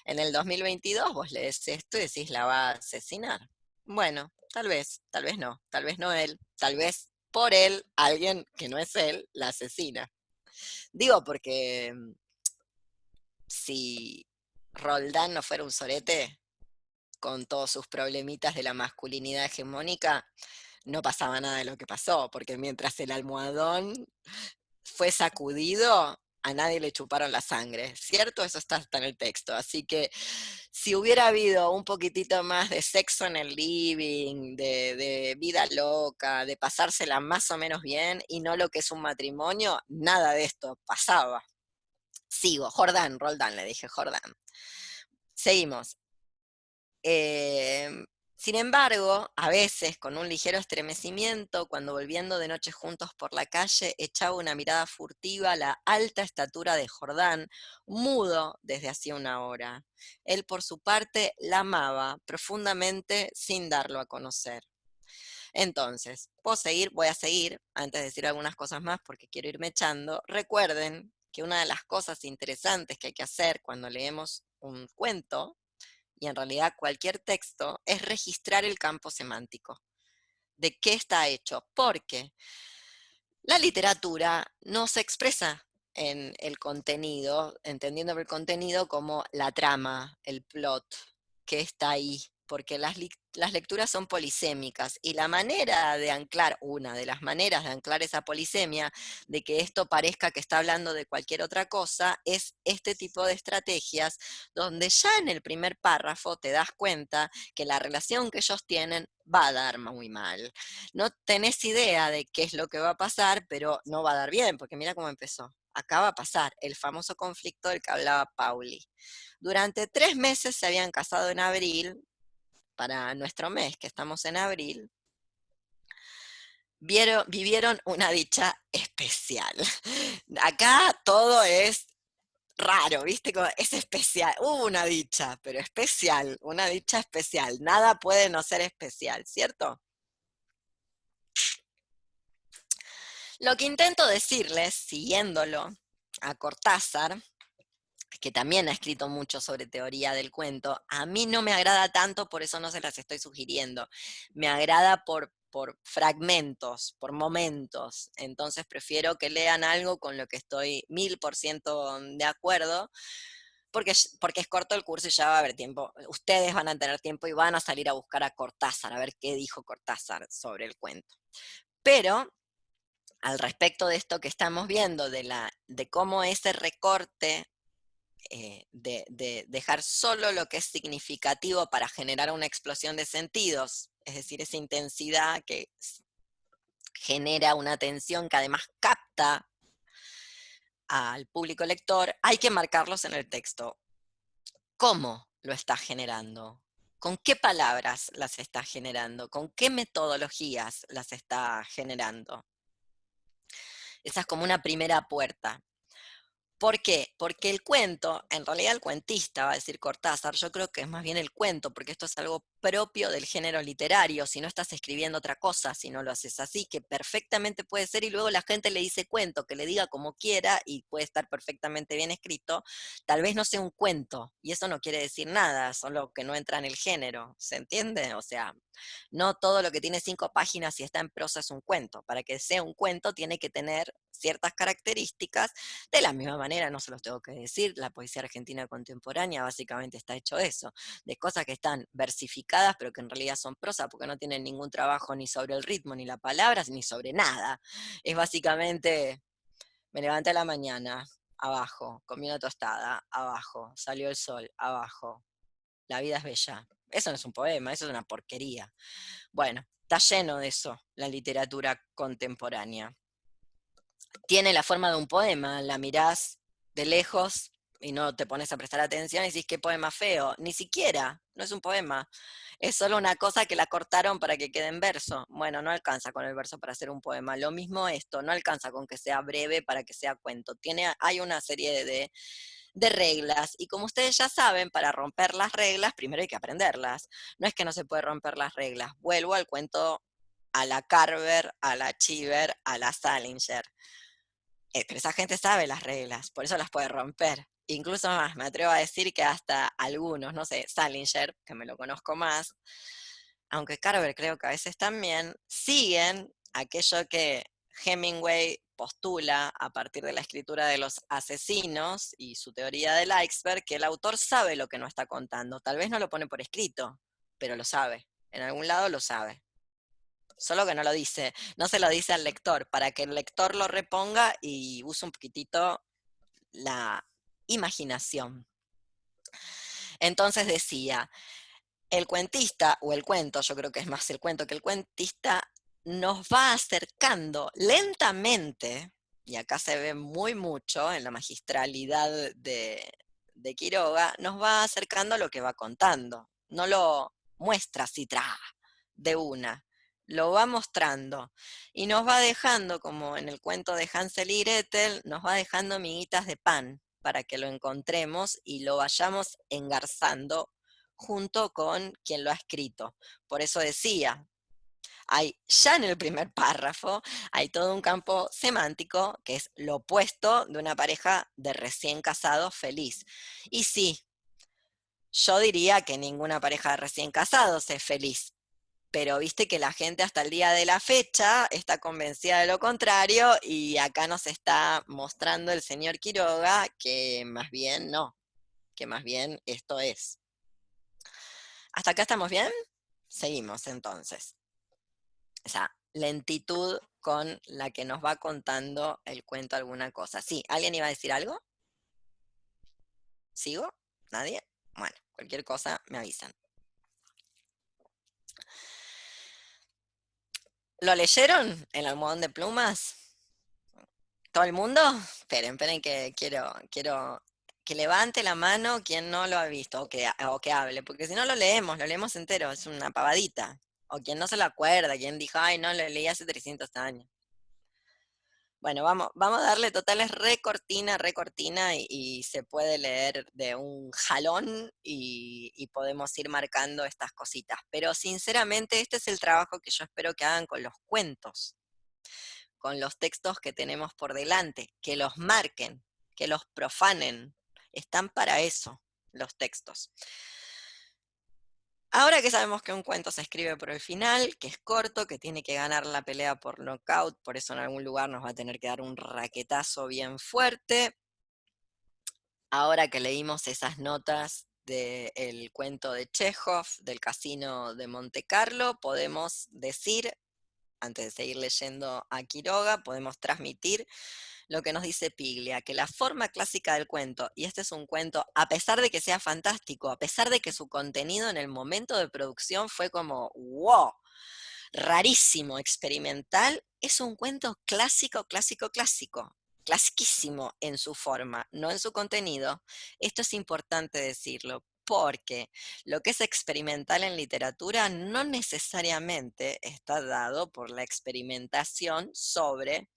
A: en el 2022 vos lees esto y decís la va a asesinar. Bueno, tal vez no él, tal vez por él, alguien que no es él, la asesina. Digo porque si Roldán no fuera un sorete, con todos sus problemitas de la masculinidad hegemónica, no pasaba nada de lo que pasó, porque mientras el almohadón fue sacudido, a nadie le chuparon la sangre, ¿cierto? Eso está en el texto. Así que si hubiera habido un poquitito más de sexo en el living, de vida loca, de pasársela más o menos bien, y no lo que es un matrimonio, nada de esto pasaba. Sigo, Roldán, le dije, Jordán. Seguimos. Sin embargo, a veces, con un ligero estremecimiento, cuando volviendo de noche juntos por la calle, echaba una mirada furtiva a la alta estatura de Jordán, mudo desde hacía una hora. Él, por su parte, la amaba profundamente sin darlo a conocer. Entonces, voy a seguir, antes de decir algunas cosas más porque quiero irme echando. Recuerden que una de las cosas interesantes que hay que hacer cuando leemos un cuento, y en realidad cualquier texto, es registrar el campo semántico. ¿De qué está hecho? Porque la literatura no se expresa en el contenido, entendiendo el contenido como la trama, el plot, que está ahí, porque las lecturas son polisémicas, y la manera de anclar, una de las maneras de anclar esa polisemia, de que esto parezca que está hablando de cualquier otra cosa, es este tipo de estrategias, donde ya en el primer párrafo te das cuenta que la relación que ellos tienen va a dar muy mal. No tenés idea de qué es lo que va a pasar, pero no va a dar bien, porque mira cómo empezó. Acá va a pasar el famoso conflicto del que hablaba Pauli. Durante 3 meses se habían casado en abril, para nuestro mes, que estamos en abril, vivieron una dicha especial. Acá todo es raro, ¿viste? Como es especial. Una dicha, pero especial, una dicha especial. Nada puede no ser especial, ¿cierto? Lo que intento decirles, siguiéndolo a Cortázar, que también ha escrito mucho sobre teoría del cuento, a mí no me agrada tanto, por eso no se las estoy sugiriendo. Me agrada por fragmentos, por momentos. Entonces prefiero que lean algo con lo que estoy 1000% de acuerdo, porque es corto el curso y ya va a haber tiempo. Ustedes van a tener tiempo y van a salir a buscar a Cortázar, a ver qué dijo Cortázar sobre el cuento. Pero al respecto de esto que estamos viendo, de cómo ese recorte de dejar solo lo que es significativo para generar una explosión de sentidos, es decir, esa intensidad que genera una atención que además capta al público lector, hay que marcarlos en el texto. ¿Cómo lo está generando? ¿Con qué palabras las está generando? ¿Con qué metodologías las está generando? Esa es como una primera puerta. ¿Por qué? Porque el cuento, en realidad el cuentista, va a decir Cortázar, yo creo que es más bien el cuento, porque esto es algo propio del género literario, si no estás escribiendo otra cosa, si no lo haces así, que perfectamente puede ser, y luego la gente le dice cuento, que le diga como quiera, y puede estar perfectamente bien escrito, tal vez no sea un cuento, y eso no quiere decir nada, solo que no entra en el género, ¿se entiende? O sea, no todo lo que tiene 5 páginas y está en prosa es un cuento, para que sea un cuento tiene que tener ciertas características. De la misma manera, no se los tengo que decir, la poesía argentina contemporánea básicamente está hecho eso, de cosas que están versificadas pero que en realidad son prosa porque no tienen ningún trabajo ni sobre el ritmo, ni las palabras, ni sobre nada. Es básicamente, me levanté a la mañana, abajo, comí una tostada, abajo, salió el sol, abajo, la vida es bella. Eso no es un poema, eso es una porquería. Bueno, está lleno de eso la literatura contemporánea. Tiene la forma de un poema, la mirás de lejos y no te pones a prestar atención y decís qué poema feo, ni siquiera, no es un poema, es solo una cosa que la cortaron para que quede en verso. Bueno, no alcanza con el verso para hacer un poema, lo mismo esto, no alcanza con que sea breve para que sea cuento, hay una serie de reglas, y como ustedes ya saben, para romper las reglas, primero hay que aprenderlas, no es que no se puede romper las reglas, vuelvo al cuento a la Carver, a la Cheever, a la Salinger. Pero esa gente sabe las reglas, por eso las puede romper. Incluso más, me atrevo a decir que hasta algunos, no sé, Salinger, que me lo conozco más, aunque Carver creo que a veces también, siguen aquello que Hemingway postula a partir de la escritura de Los asesinos y su teoría del iceberg, que el autor sabe lo que no está contando. Tal vez no lo pone por escrito, pero lo sabe. En algún lado lo sabe. Solo que no lo dice, no se lo dice al lector, para que el lector lo reponga y use un poquitito la imaginación. Entonces decía, el cuentista, o el cuento, yo creo que es más el cuento que el cuentista, nos va acercando lentamente, y acá se ve muy mucho en la magistralidad de Quiroga, nos va acercando a lo que va contando. No lo muestra así, de una. Lo va mostrando y nos va dejando, como en el cuento de Hansel y Gretel, nos va dejando miguitas de pan para que lo encontremos y lo vayamos engarzando junto con quien lo ha escrito. Por eso decía, ya en el primer párrafo hay todo un campo semántico que es lo opuesto de una pareja de recién casados feliz. Y sí, yo diría que ninguna pareja de recién casados es feliz, pero viste que la gente hasta el día de la fecha está convencida de lo contrario y acá nos está mostrando el señor Quiroga que más bien no, que más bien esto es. ¿Hasta acá estamos bien? Seguimos entonces. Esa lentitud con la que nos va contando el cuento alguna cosa. Sí, ¿alguien iba a decir algo? ¿Sigo? ¿Nadie? Bueno, cualquier cosa me avisan. ¿Lo leyeron? ¿El almohadón de plumas? ¿Todo el mundo? Esperen que quiero que levante la mano quien no lo ha visto o que hable, porque si no lo leemos entero, es una pavadita. O quien no se lo acuerda, quien dijo, ay, no, lo leí hace 300 años. Bueno, vamos a darle totales re cortina, y se puede leer de un jalón y podemos ir marcando estas cositas. Pero sinceramente este es el trabajo que yo espero que hagan con los cuentos, con los textos que tenemos por delante, que los marquen, que los profanen. Están para eso los textos. Ahora que sabemos que un cuento se escribe por el final, que es corto, que tiene que ganar la pelea por knockout, por eso en algún lugar nos va a tener que dar un raquetazo bien fuerte. Ahora que leímos esas notas del cuento de Chekhov, del Casino de Monte Carlo, podemos decir, antes de seguir leyendo a Quiroga, podemos transmitir lo que nos dice Piglia, que la forma clásica del cuento, y este es un cuento, a pesar de que sea fantástico, a pesar de que su contenido en el momento de producción fue como, wow, rarísimo, experimental, es un cuento clásico, clasiquísimo en su forma, no en su contenido. Esto es importante decirlo, porque lo que es experimental en literatura no necesariamente está dado por la experimentación sobre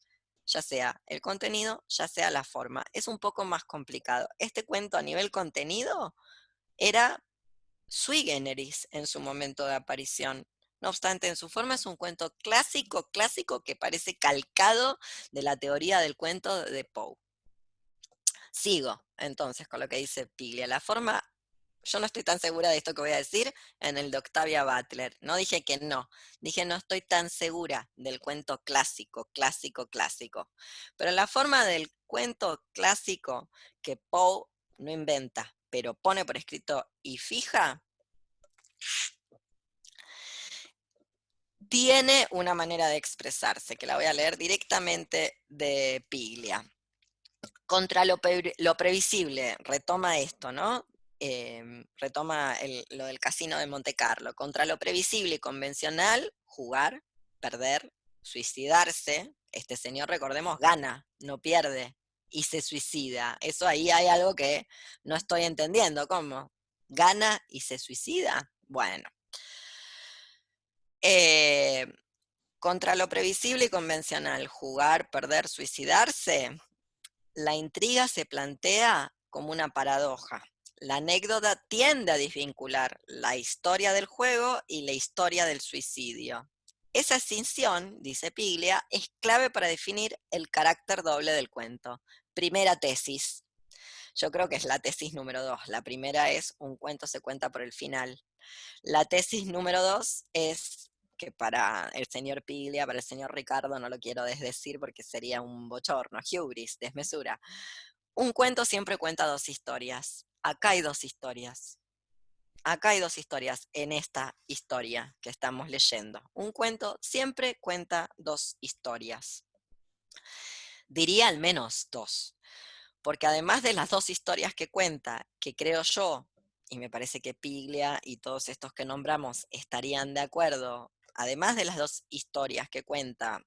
A: ya sea el contenido, ya sea la forma. Es un poco más complicado. Este cuento a nivel contenido era sui generis en su momento de aparición. No obstante, en su forma es un cuento clásico que parece calcado de la teoría del cuento de Poe. Sigo entonces con lo que dice Piglia. La forma, yo no estoy tan segura de esto que voy a decir en el de Octavia Butler. No dije que no, dije no estoy tan segura del cuento clásico. Pero la forma del cuento clásico que Poe no inventa, pero pone por escrito y fija, tiene una manera de expresarse, que la voy a leer directamente de Piglia. Contra lo previsible, retoma esto, ¿no? Retoma lo del Casino de Monte Carlo. Contra lo previsible y convencional, jugar, perder, suicidarse. Este señor, recordemos, gana, no pierde, y se suicida. Eso ahí hay algo que no estoy entendiendo. ¿Cómo? ¿Gana y se suicida? Bueno. Contra lo previsible y convencional, jugar, perder, suicidarse, la intriga se plantea como una paradoja. La anécdota tiende a desvincular la historia del juego y la historia del suicidio. Esa escisión, dice Piglia, es clave para definir el carácter doble del cuento. Primera tesis. Yo creo que es la tesis número 2. La primera es un cuento se cuenta por el final. La tesis número 2 es que para el señor Piglia, para el señor Ricardo, no lo quiero desdecir porque sería un bochorno, hubris, desmesura. Un cuento siempre cuenta dos historias. Acá hay dos historias. Acá hay dos historias en esta historia que estamos leyendo. Un cuento siempre cuenta dos historias. Diría al menos dos. Porque además de las dos historias que cuenta, que creo yo, y me parece que Piglia y todos estos que nombramos estarían de acuerdo, además de las dos historias que cuenta,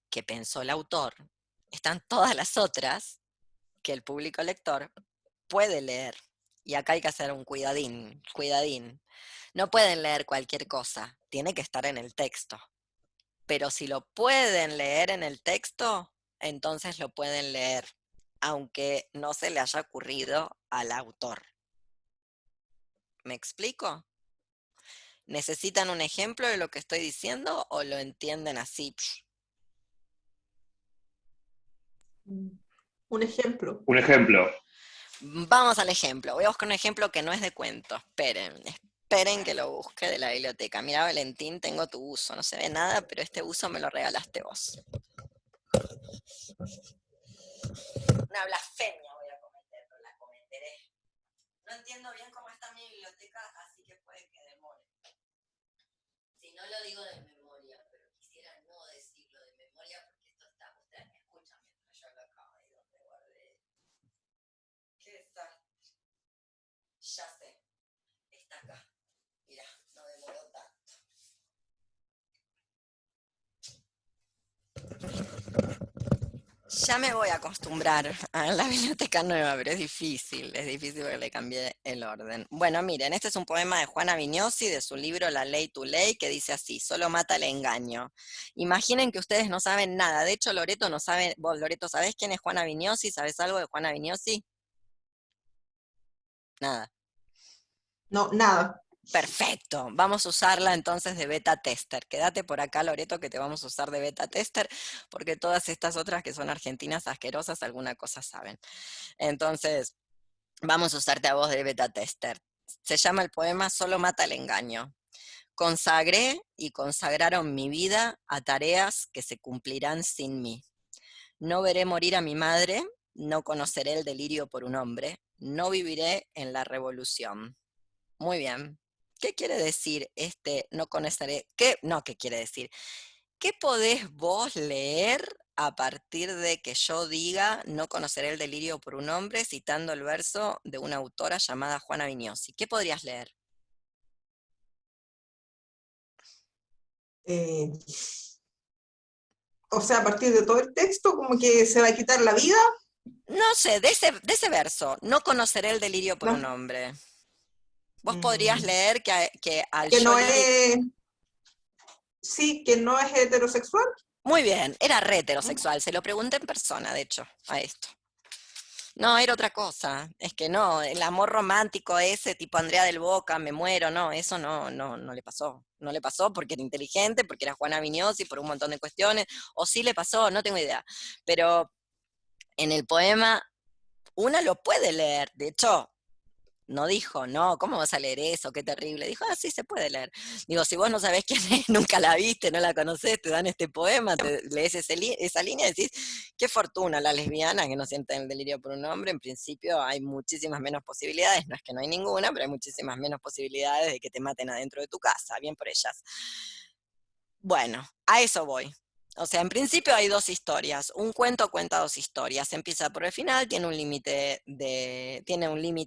A: que pensó el autor, están todas las otras que el público lector puede leer. Y acá hay que hacer un cuidadín. No pueden leer cualquier cosa, tiene que estar en el texto. Pero si lo pueden leer en el texto, entonces lo pueden leer, aunque no se le haya ocurrido al autor. ¿Me explico? ¿Necesitan un ejemplo de lo que estoy diciendo o lo entienden así?
C: Un ejemplo.
G: Un ejemplo.
A: Vamos al ejemplo. Voy a buscar un ejemplo que no es de cuento. Esperen que lo busque de la biblioteca. Mira, Valentín, tengo tu uso. No se ve nada, pero este uso me lo regalaste vos. Una blasfemia voy a cometer, pero la cometeré. No entiendo bien cómo está mi biblioteca, así que puede que demore. Si no lo digo de memoria, pero quisiera no decirlo de memoria porque esto está, ustedes me escuchan mientras yo lo acabo de donde guardé. ¿Qué desastre? Ya sé, está acá. Mirá, no demoró tanto. Ya me voy a acostumbrar a la biblioteca nueva, pero es difícil que le cambie el orden. Bueno, miren, este es un poema de Juana Vignosi, de su libro La Ley to Ley, que dice así: solo mata el engaño. Imaginen que ustedes no saben nada, de hecho Loreto no sabe, vos Loreto, ¿sabés quién es Juana Vignosi? ¿Sabés algo de Juana Vignosi? Nada.
G: No, nada.
A: Perfecto, vamos a usarla entonces de beta tester. Quédate por acá, Loreto, que te vamos a usar de beta tester, porque todas estas otras que son argentinas asquerosas, alguna cosa saben. Entonces, vamos a usarte a vos de beta tester. Se llama el poema Solo mata el engaño. Consagré y consagraron mi vida a tareas que se cumplirán sin mí. No veré morir a mi madre, no conoceré el delirio por un hombre, no viviré en la revolución. Muy bien. ¿Qué quiere decir no conoceré? ¿Qué quiere decir? ¿Qué podés vos leer a partir de que yo diga no conoceré el delirio por un hombre, citando el verso de una autora llamada Juana Vignosi? ¿Qué podrías leer?
G: O sea, a partir de todo el texto, como que se va a quitar la vida.
A: No sé, de ese verso, no conoceré el delirio por
G: No.
A: un hombre. Vos podrías leer que al
G: Que
A: yo
G: no
A: lírico...
G: es... Sí, que no es heterosexual.
A: Muy bien, era re heterosexual, se lo pregunté en persona, de hecho, a esto. No, era otra cosa. Es que no, el amor romántico ese, tipo Andrea del Boca, me muero, no, eso no le pasó. No le pasó porque era inteligente, porque era Juana Vignosi, por un montón de cuestiones, o sí le pasó, no tengo idea. Pero en el poema, una lo puede leer, de hecho, no dijo, no, ¿cómo vas a leer eso? Qué terrible. Dijo, sí, se puede leer. Digo, si vos no sabés quién es, nunca la viste, no la conocés, te dan este poema, te lees esa línea y decís, qué fortuna la lesbiana que no siente el delirio por un hombre. En principio hay muchísimas menos posibilidades, no es que no hay ninguna, pero hay muchísimas menos posibilidades de que te maten adentro de tu casa, bien por ellas. Bueno, a eso voy. O sea, en principio hay dos historias. Un cuento cuenta dos historias. Empieza por el final, tiene un límite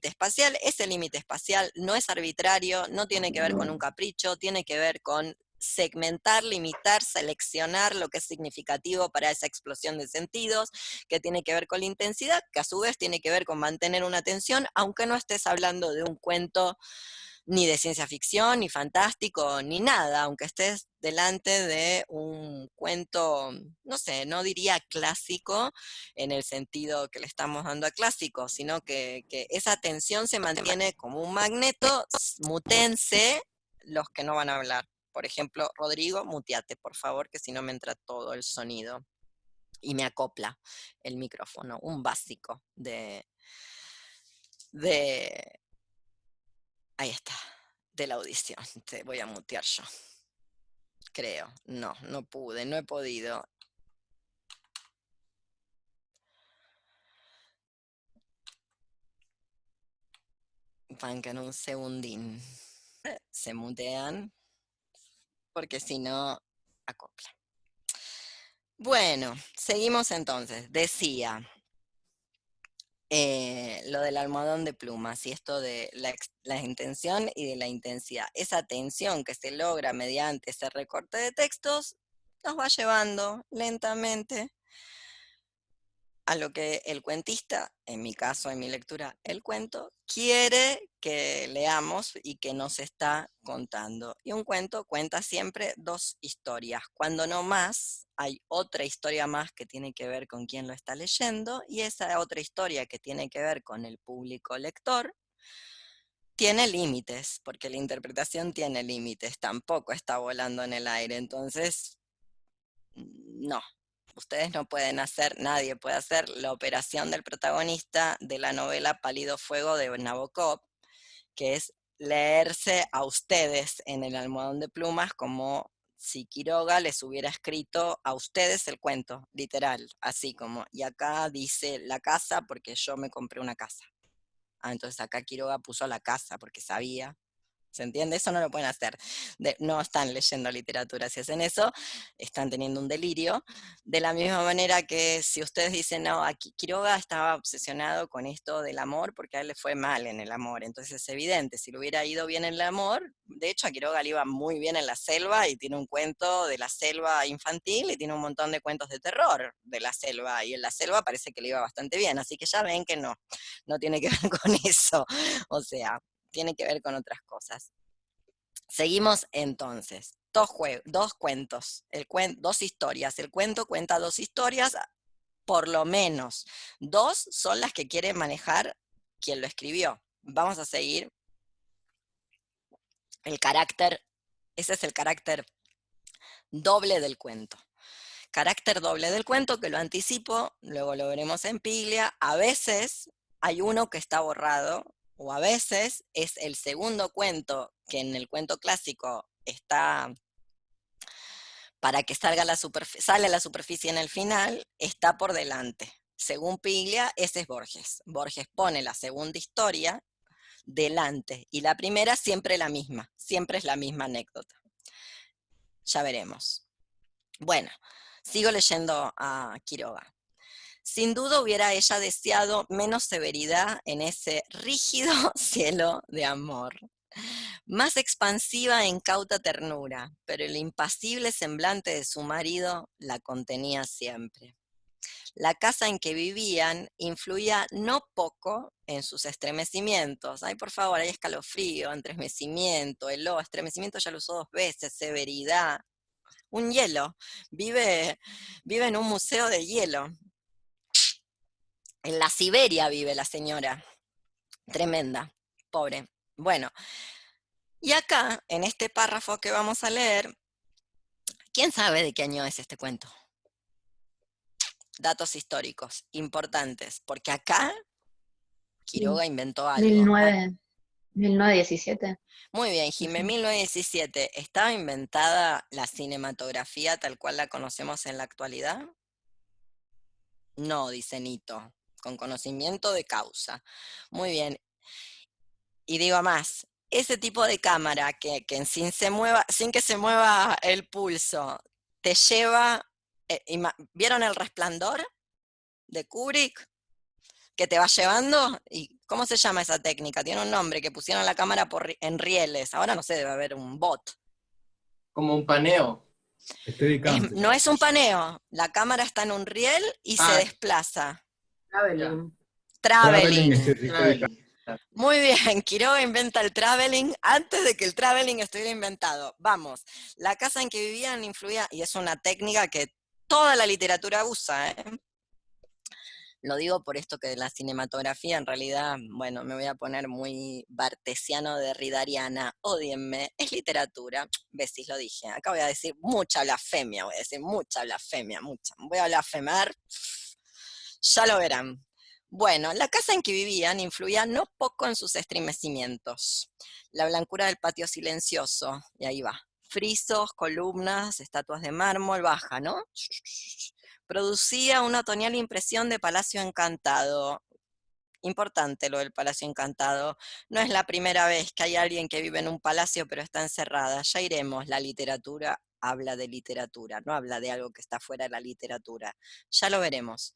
A: espacial. Ese límite espacial no es arbitrario, no tiene que ver con un capricho, tiene que ver con segmentar, limitar, seleccionar lo que es significativo para esa explosión de sentidos, que tiene que ver con la intensidad, que a su vez tiene que ver con mantener una atención, aunque no estés hablando de un cuento ni de ciencia ficción, ni fantástico, ni nada, aunque estés delante de un cuento, no sé, no diría clásico en el sentido que le estamos dando a clásico, sino que esa tensión se mantiene como un magneto. Mutense los que no van a hablar. Por ejemplo, Rodrigo, muteate, por favor, que si no me entra todo el sonido y me acopla el micrófono, un básico ahí está, de la audición. Te voy a mutear yo. Creo. No pude, no he podido. Bancan un segundín. Se mutean, porque si no, acopla. Bueno, seguimos entonces. Decía... lo del almohadón de plumas y esto de la intención y de la intensidad. Esa tensión que se logra mediante ese recorte de textos nos va llevando lentamente a lo que el cuentista, en mi caso, en mi lectura, el cuento, quiere que leamos y que nos está contando. Y un cuento cuenta siempre dos historias. Cuando no más, hay otra historia más que tiene que ver con quien lo está leyendo, y esa otra historia que tiene que ver con el público lector tiene límites, porque la interpretación tiene límites, tampoco está volando en el aire. Entonces, no. Ustedes no pueden hacer, nadie puede hacer la operación del protagonista de la novela Pálido Fuego de Nabokov, que es leerse a ustedes en el almohadón de plumas como si Quiroga les hubiera escrito a ustedes el cuento, literal, así como, y acá dice la casa porque yo me compré una casa. Entonces acá Quiroga puso la casa porque sabía. ¿Se entiende? Eso no lo pueden hacer. No están leyendo literatura. Si hacen eso, están teniendo un delirio. De la misma manera que si ustedes dicen, no, aquí Quiroga estaba obsesionado con esto del amor porque a él le fue mal en el amor. Entonces es evidente, si le hubiera ido bien en el amor, De hecho, a Quiroga le iba muy bien en la selva y tiene un cuento de la selva infantil y tiene un montón de cuentos de terror de la selva. Y en la selva parece que le iba bastante bien. Así que ya ven que no tiene que ver con eso. O sea, tiene que ver con otras cosas. Seguimos entonces. Dos cuentos, dos historias. El cuento cuenta dos historias, por lo menos. Dos son las que quiere manejar quien lo escribió. Vamos a seguir el carácter, ese es el carácter doble del cuento. Carácter doble del cuento, que lo anticipo, luego lo veremos en Piglia. A veces hay uno que está borrado, o a veces es el segundo cuento, que en el cuento clásico está, para que sale a la superficie en el final, está por delante. Según Piglia, ese es Borges. Borges pone la segunda historia delante, y la primera siempre es la misma anécdota. Ya veremos. Bueno, sigo leyendo a Quiroga. Sin duda hubiera ella deseado menos severidad en ese rígido cielo de amor, más expansiva e incauta ternura, pero el impasible semblante de su marido la contenía siempre. La casa en que vivían influía no poco en sus estremecimientos. Ay, por favor, hay escalofrío, estremecimiento, estremecimiento ya lo usó 2 veces, severidad. Un hielo, vive en un museo de hielo. En la Siberia vive la señora, tremenda, pobre. Bueno, y acá, en este párrafo que vamos a leer, ¿quién sabe de qué año es este cuento? Datos históricos importantes, porque acá Quiroga inventó algo.
C: 1917.
A: Muy bien, Jimé, 1917. ¿Estaba inventada la cinematografía tal cual la conocemos en la actualidad? No, dice Nito, con conocimiento de causa. Muy bien. Y digo más, ese tipo de cámara que sin que se mueva el pulso, te lleva... ¿Vieron El Resplandor de Kubrick? Que te va llevando. ¿Y cómo se llama esa técnica? Tiene un nombre, que pusieron la cámara en rieles. Ahora no sé, debe haber un bot.
H: Como un paneo.
A: No es un paneo. La cámara está en un riel y se desplaza.
D: Traveling.
A: Traveling. Muy bien, Quiroga inventa el traveling antes de que el traveling estuviera inventado. Vamos, la casa en que vivían influía, y es una técnica que toda la literatura usa, ¿eh? Lo digo por esto que la cinematografía, en realidad, bueno, me voy a poner muy bartesiano derridariana, ódienme, es literatura. Ves si lo dije, acá voy a decir mucha blasfemia, voy a blasfemar, ya lo verán. Bueno, la casa en que vivían influía no poco en sus estremecimientos. La blancura del patio silencioso, y ahí va, frisos, columnas, estatuas de mármol, baja, ¿no? Producía una otoñal impresión de palacio encantado. Importante lo del palacio encantado. No es la primera vez que hay alguien que vive en un palacio pero está encerrada. Ya iremos, la literatura habla de literatura, no habla de algo que está fuera de la literatura. Ya lo veremos.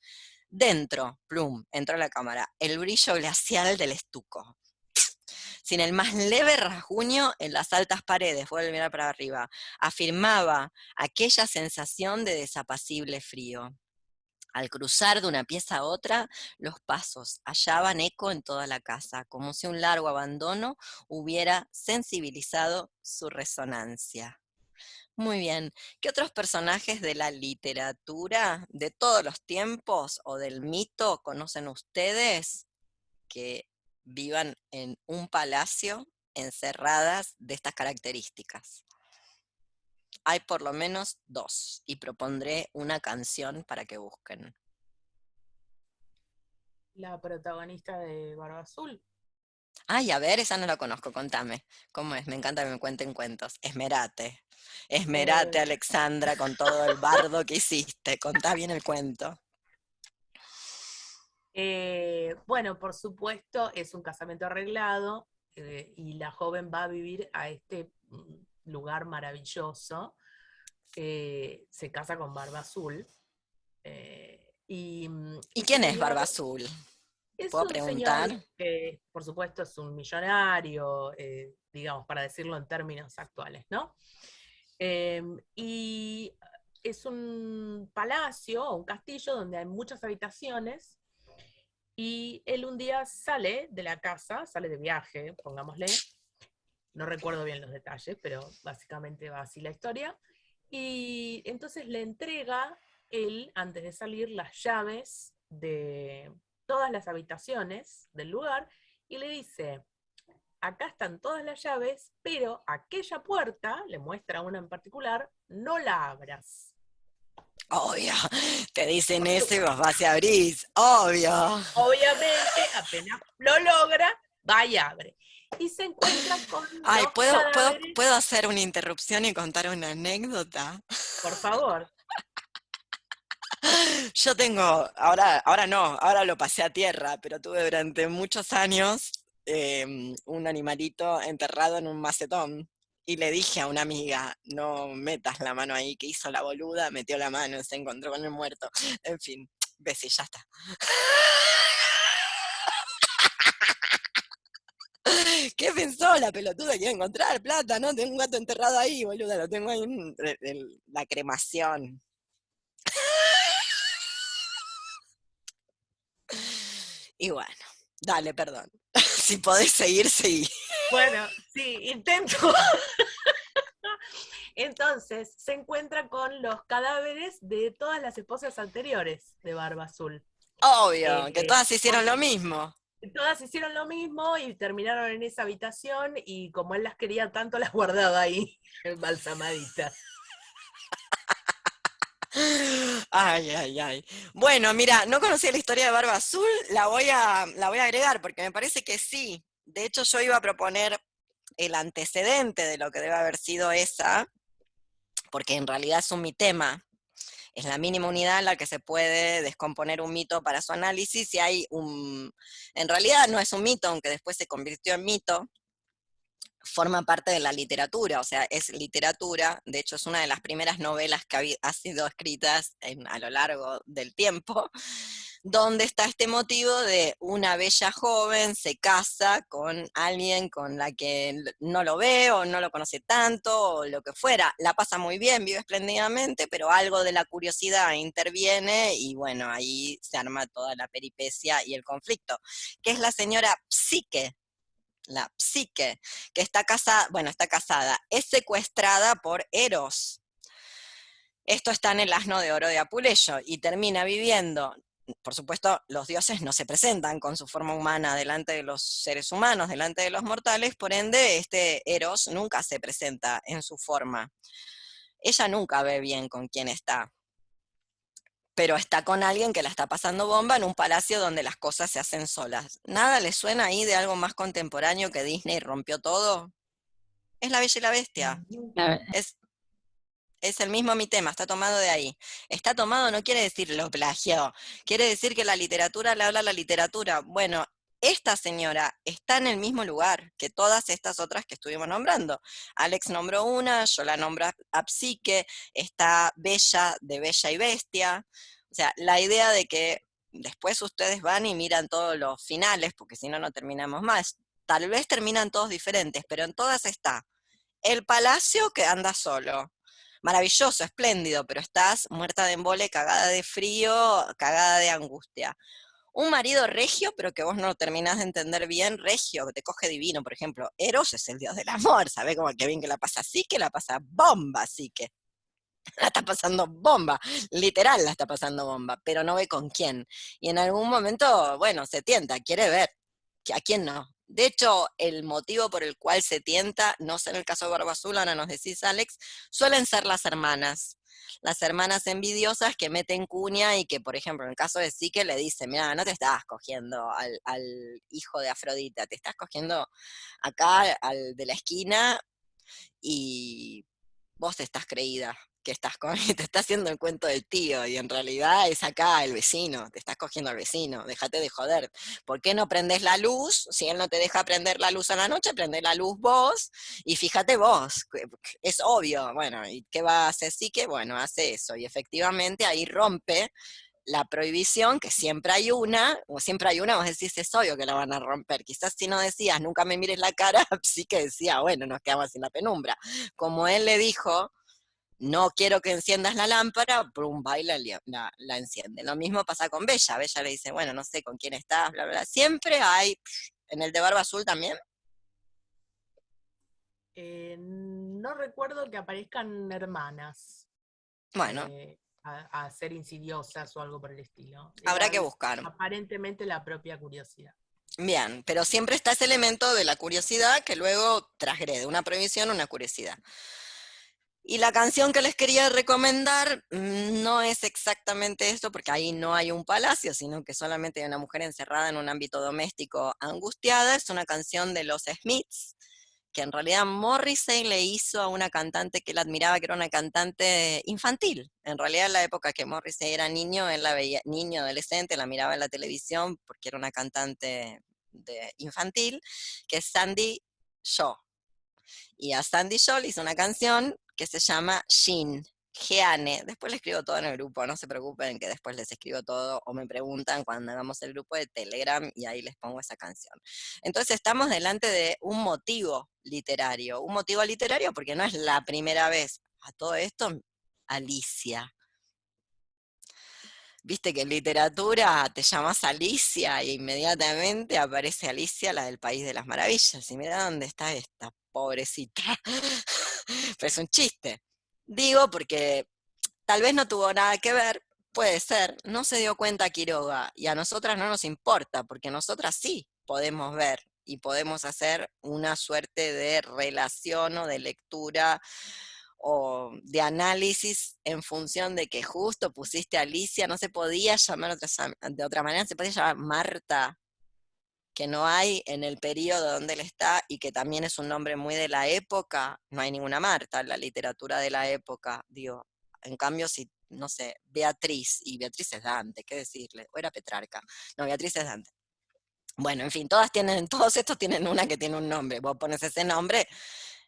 A: Dentro, plum, entró la cámara, el brillo glacial del estuco. Sin el más leve rasguño en las altas paredes, vuelve a mirar para arriba, afirmaba aquella sensación de desapacible frío. Al cruzar de una pieza a otra, los pasos hallaban eco en toda la casa, como si un largo abandono hubiera sensibilizado su resonancia. Muy bien. ¿Qué otros personajes de la literatura de todos los tiempos o del mito conocen ustedes que vivan en un palacio encerradas de estas características? Hay por lo menos 2, y propondré una canción para que busquen.
F: La protagonista de Barba Azul.
A: Ay, a ver, esa no la conozco, contame. ¿Cómo es? Me encanta que me cuenten cuentos. Esmerate, Alexandra, con todo el bardo que hiciste. Contá bien el cuento.
F: Bueno, por supuesto, es un casamiento arreglado y la joven va a vivir a este lugar maravilloso. Se casa con Barba Azul.
A: ¿Y quién es Barba Azul?
F: Es
A: ¿Puedo
F: un
A: preguntar?
F: señor que, por supuesto, es un millonario, digamos, para decirlo en términos actuales, ¿no? Y es un palacio o un castillo donde hay muchas habitaciones, y él un día sale de la casa, sale de viaje, pongámosle, no recuerdo bien los detalles, pero básicamente va así la historia, y entonces le entrega él, antes de salir, las llaves de todas las habitaciones del lugar, y le dice: acá están todas las llaves, pero aquella puerta, le muestra una en particular, no la abras.
A: Obvio, te dicen eso y vos vas y abrís, obvio.
F: Obviamente, apenas lo logra, va y abre. Y se encuentra con
A: Ay,
F: los
A: ¿puedo
F: cadáveres.
A: hacer una interrupción y contar una anécdota?
F: Por favor.
A: Yo tengo, ahora no, ahora lo pasé a tierra, pero tuve durante muchos años un animalito enterrado en un macetón. Y le dije a una amiga, no metas la mano ahí, que hizo la boluda, metió la mano, se encontró con el muerto. En fin, besí, ya está. ¿Qué pensó la pelotuda que iba a encontrar? Plata, ¿no? Tengo un gato enterrado ahí, boluda, lo tengo ahí en la cremación. Y bueno, dale, perdón. Si podés seguir, seguí.
F: Bueno, sí, intento. Entonces, se encuentra con los cadáveres de todas las esposas anteriores de Barba Azul.
A: Obvio, que todas hicieron lo
F: Porque
A: mismo.
F: todas hicieron lo mismo y terminaron en esa habitación, y como él las quería tanto, las guardaba ahí, embalsamaditas.
A: Ay, ay, ay. Bueno, mira, no conocía la historia de Barba Azul, la voy a agregar porque me parece que sí. De hecho, yo iba a proponer el antecedente de lo que debe haber sido esa, porque en realidad es un mitema. Es la mínima unidad en la que se puede descomponer un mito para su análisis, y hay en realidad no es un mito, aunque después se convirtió en mito, forma parte de la literatura, o sea, es literatura. De hecho es una de las primeras novelas que ha sido escritas a lo largo del tiempo, donde está este motivo de una bella joven se casa con alguien con la que no lo ve o no lo conoce tanto o lo que fuera, la pasa muy bien, vive espléndidamente, pero algo de la curiosidad interviene y bueno, ahí se arma toda la peripecia y el conflicto, que es la señora Psique, que está casada, bueno, está casada, es secuestrada por Eros. Esto está en el Asno de Oro de Apuleyo y termina viviendo. Por supuesto, los dioses no se presentan con su forma humana delante de los seres humanos, delante de los mortales, por ende, este Eros nunca se presenta en su forma. Ella nunca ve bien con quién está, pero está con alguien que la está pasando bomba en un palacio donde las cosas se hacen solas. ¿Nada le suena ahí de algo más contemporáneo que Disney rompió todo? Es La Bella y la Bestia. Es el mismo mi tema, está tomado de ahí. Está tomado no quiere decir lo plagió, quiere decir que la literatura le habla a la literatura. Bueno, esta señora está en el mismo lugar que todas estas otras que estuvimos nombrando. Alex nombró una, yo la nombro a Psique, está Bella de Bella y Bestia. O sea, la idea de que después ustedes van y miran todos los finales, porque si no, no terminamos más. Tal vez terminan todos diferentes, pero en todas está el palacio que anda solo. Maravilloso, espléndido, pero estás muerta de embole, cagada de frío, cagada de angustia. Un marido regio, pero que vos no lo terminás de entender bien, regio, que te coge divino, por ejemplo. Eros es el dios del amor, ¿sabés cómo que bien que la pasa así, que la pasa bomba, así que la está pasando bomba, literal la está pasando bomba, pero no ve con quién. Y en algún momento, bueno, se tienta, quiere ver, ¿a quién no? De hecho, el motivo por el cual se tienta, no sé en el caso de Barba Azul, ahora nos decís, Alex, suelen ser las hermanas. Las hermanas envidiosas que meten cuña y que, por ejemplo, en el caso de Psique le dice, mira, no te estás cogiendo al hijo de Afrodita, te estás cogiendo acá al de la esquina y vos estás creída que estás con, te está haciendo el cuento del tío, y en realidad es acá el vecino, te estás cogiendo al vecino, déjate de joder. ¿Por qué no prendés la luz? Si él no te deja prender la luz a la noche, prendés la luz vos, y fíjate vos, es obvio. Bueno, ¿y qué va a hacer Psique? Bueno, hace eso, y efectivamente ahí rompe la prohibición, que siempre hay una, o siempre hay una, vos decís, es obvio que la van a romper. Quizás si no decías, nunca me mires la cara, sí que decía, bueno, nos quedamos sin la penumbra. Como él le dijo, no quiero que enciendas la lámpara, prum, baila, la enciende. Lo mismo pasa con Bella. Bella le dice, bueno, no sé con quién estás, bla, bla. Siempre hay, en el de Barba Azul también.
F: No recuerdo que aparezcan hermanas
A: Bueno,
F: a ser insidiosas o algo por el estilo.
A: habrá
F: Era
A: que buscar.
F: aparentemente la propia curiosidad.
A: Bien, pero siempre está ese elemento de la curiosidad que luego transgrede una prohibición, una curiosidad. Y la canción que les quería recomendar no es exactamente esto, porque ahí no hay un palacio, sino que solamente hay una mujer encerrada en un ámbito doméstico angustiada. Es una canción de los Smiths, que en realidad Morrissey le hizo a una cantante que él admiraba, que era una cantante infantil. En realidad en la época que Morrissey era niño, él la veía, niño, adolescente, la miraba en la televisión porque era una cantante infantil, que es Sandy Shaw. Y a Sandy Shaw le hizo una canción que se llama Jean, Jeane. Después le escribo todo en el grupo, no se preocupen que después les escribo todo o me preguntan cuando hagamos el grupo de Telegram y ahí les pongo esa canción. Entonces estamos delante de un motivo literario porque no es la primera vez. A todo esto, Alicia. Viste que en literatura te llamas Alicia e inmediatamente aparece Alicia, la del País de las Maravillas. Y mira dónde está esta, pobrecita. Pero es un chiste. Digo porque tal vez no tuvo nada que ver, puede ser, no se dio cuenta Quiroga, y a nosotras no nos importa, porque nosotras sí podemos ver y podemos hacer una suerte de relación o de lectura o de análisis en función de que justo pusiste a Alicia, no se podía llamar de otra manera, se podía llamar Marta, que no hay en el periodo donde él está, y que también es un nombre muy de la época, no hay ninguna Marta en la literatura de la época, digo, en cambio si, no sé, Beatriz, y Beatriz es Dante, ¿qué decirle? O era Petrarca, no, Beatriz es Dante. Bueno, en fin, todos estos tienen una que tiene un nombre, vos pones ese nombre,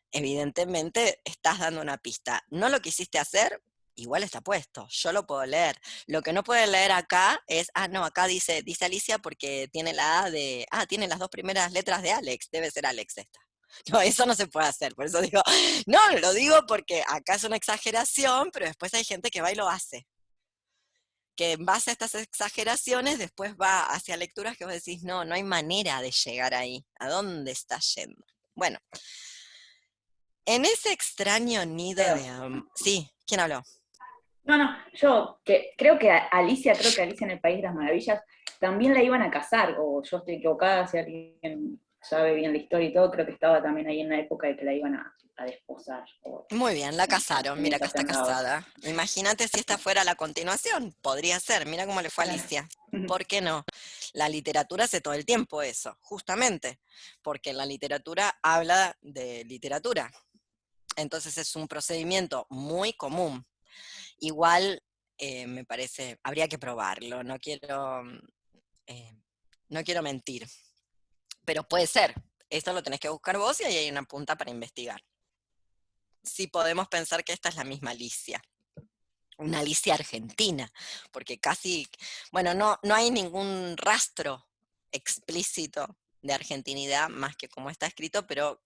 A: evidentemente estás dando una pista. No lo quisiste hacer, igual está puesto, yo lo puedo leer. Lo que no puede leer acá es, no, acá dice Alicia porque tiene la A de, tiene las dos primeras letras de Alex, debe ser Alex esta. No, eso no se puede hacer, por eso digo, no, lo digo porque acá es una exageración, pero después hay gente que va y lo hace. Que en base a estas exageraciones después va hacia lecturas que vos decís, no hay manera de llegar ahí. ¿A dónde está yendo? Bueno, en ese extraño nido de... Sí, ¿quién habló?
E: No, yo creo que Alicia en el País de las Maravillas también la iban a casar, o yo estoy equivocada, si alguien sabe bien la historia y todo, creo que estaba también ahí en la época de que la iban a desposar.
A: Muy bien, la casaron, mira, acá está
E: Tenía que
A: casada. Imagínate si esta fuera la continuación, podría ser, mira cómo le fue a
E: Claro.
A: Alicia. ¿Por qué no? La literatura hace todo el tiempo eso, justamente, porque la literatura habla de literatura. Entonces es un procedimiento muy común. Igual, me parece, habría que probarlo, no quiero mentir, pero puede ser. Esto lo tenés que buscar vos y ahí hay una punta para investigar. Si podemos pensar que esta es la misma Alicia, una Alicia argentina, porque casi, bueno, no hay ningún rastro explícito de argentinidad más que como está escrito, pero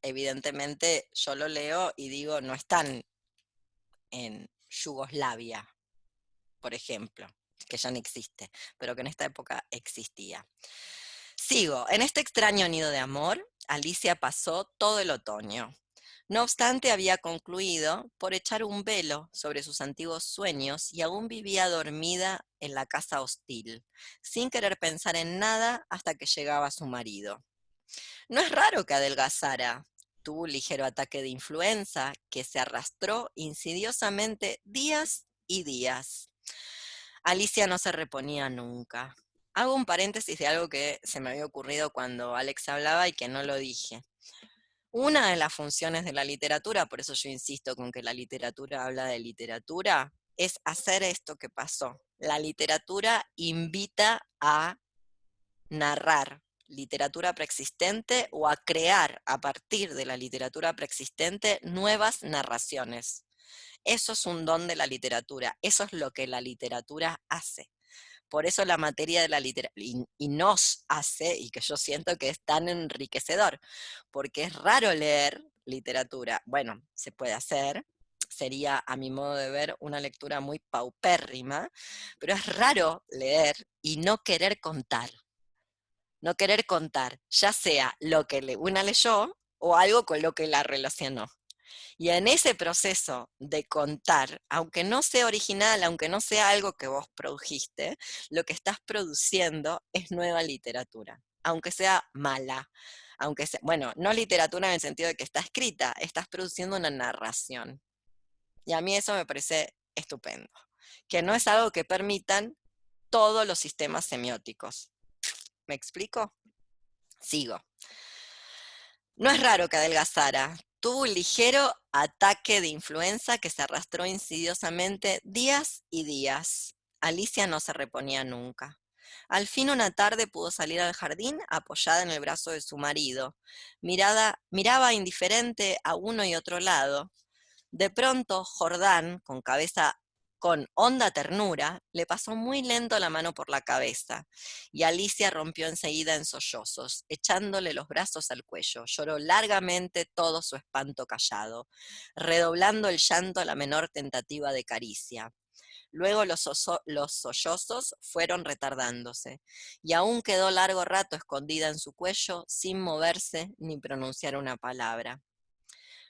A: evidentemente yo lo leo y digo, no están en Yugoslavia, por ejemplo, que ya no existe, pero que en esta época existía. Sigo, en este extraño nido de amor, Alicia pasó todo el otoño. No obstante, había concluido por echar un velo sobre sus antiguos sueños y aún vivía dormida en la casa hostil, sin querer pensar en nada hasta que llegaba su marido. No es raro que adelgazara. Tuvo un ligero ataque de influenza que se arrastró insidiosamente días y días. Alicia no se reponía nunca. Hago un paréntesis de algo que se me había ocurrido cuando Alex hablaba y que no lo dije. Una de las funciones de la literatura, por eso yo insisto con que la literatura habla de literatura, es hacer esto que pasó. La literatura invita a narrar literatura preexistente o a crear a partir de la literatura preexistente nuevas narraciones. Eso es un don de la literatura, eso es lo que la literatura hace. Por eso la materia de la literatura, y nos hace, y que yo siento que es tan enriquecedor, porque es raro leer literatura. Bueno, se puede hacer, sería a mi modo de ver una lectura muy paupérrima, pero es raro leer y no querer contar. No querer contar, ya sea lo que una leyó o algo con lo que la relacionó. Y en ese proceso de contar, aunque no sea original, aunque no sea algo que vos produjiste, lo que estás produciendo es nueva literatura, aunque sea mala, aunque sea, bueno, no literatura en el sentido de que está escrita, estás produciendo una narración. Y a mí eso me parece estupendo, que no es algo que permitan todos los sistemas semióticos. ¿Me explico? Sigo. No es raro que adelgazara. Tuvo un ligero ataque de influenza que se arrastró insidiosamente días y días. Alicia no se reponía nunca. Al fin una tarde pudo salir al jardín apoyada en el brazo de su marido. Miraba indiferente a uno y otro lado. De pronto, Jordán, con honda ternura, le pasó muy lento la mano por la cabeza, y Alicia rompió enseguida en sollozos, echándole los brazos al cuello. Lloró largamente todo su espanto callado, redoblando el llanto a la menor tentativa de caricia. Luego los sollozos fueron retardándose, y aún quedó largo rato escondida en su cuello, sin moverse ni pronunciar una palabra.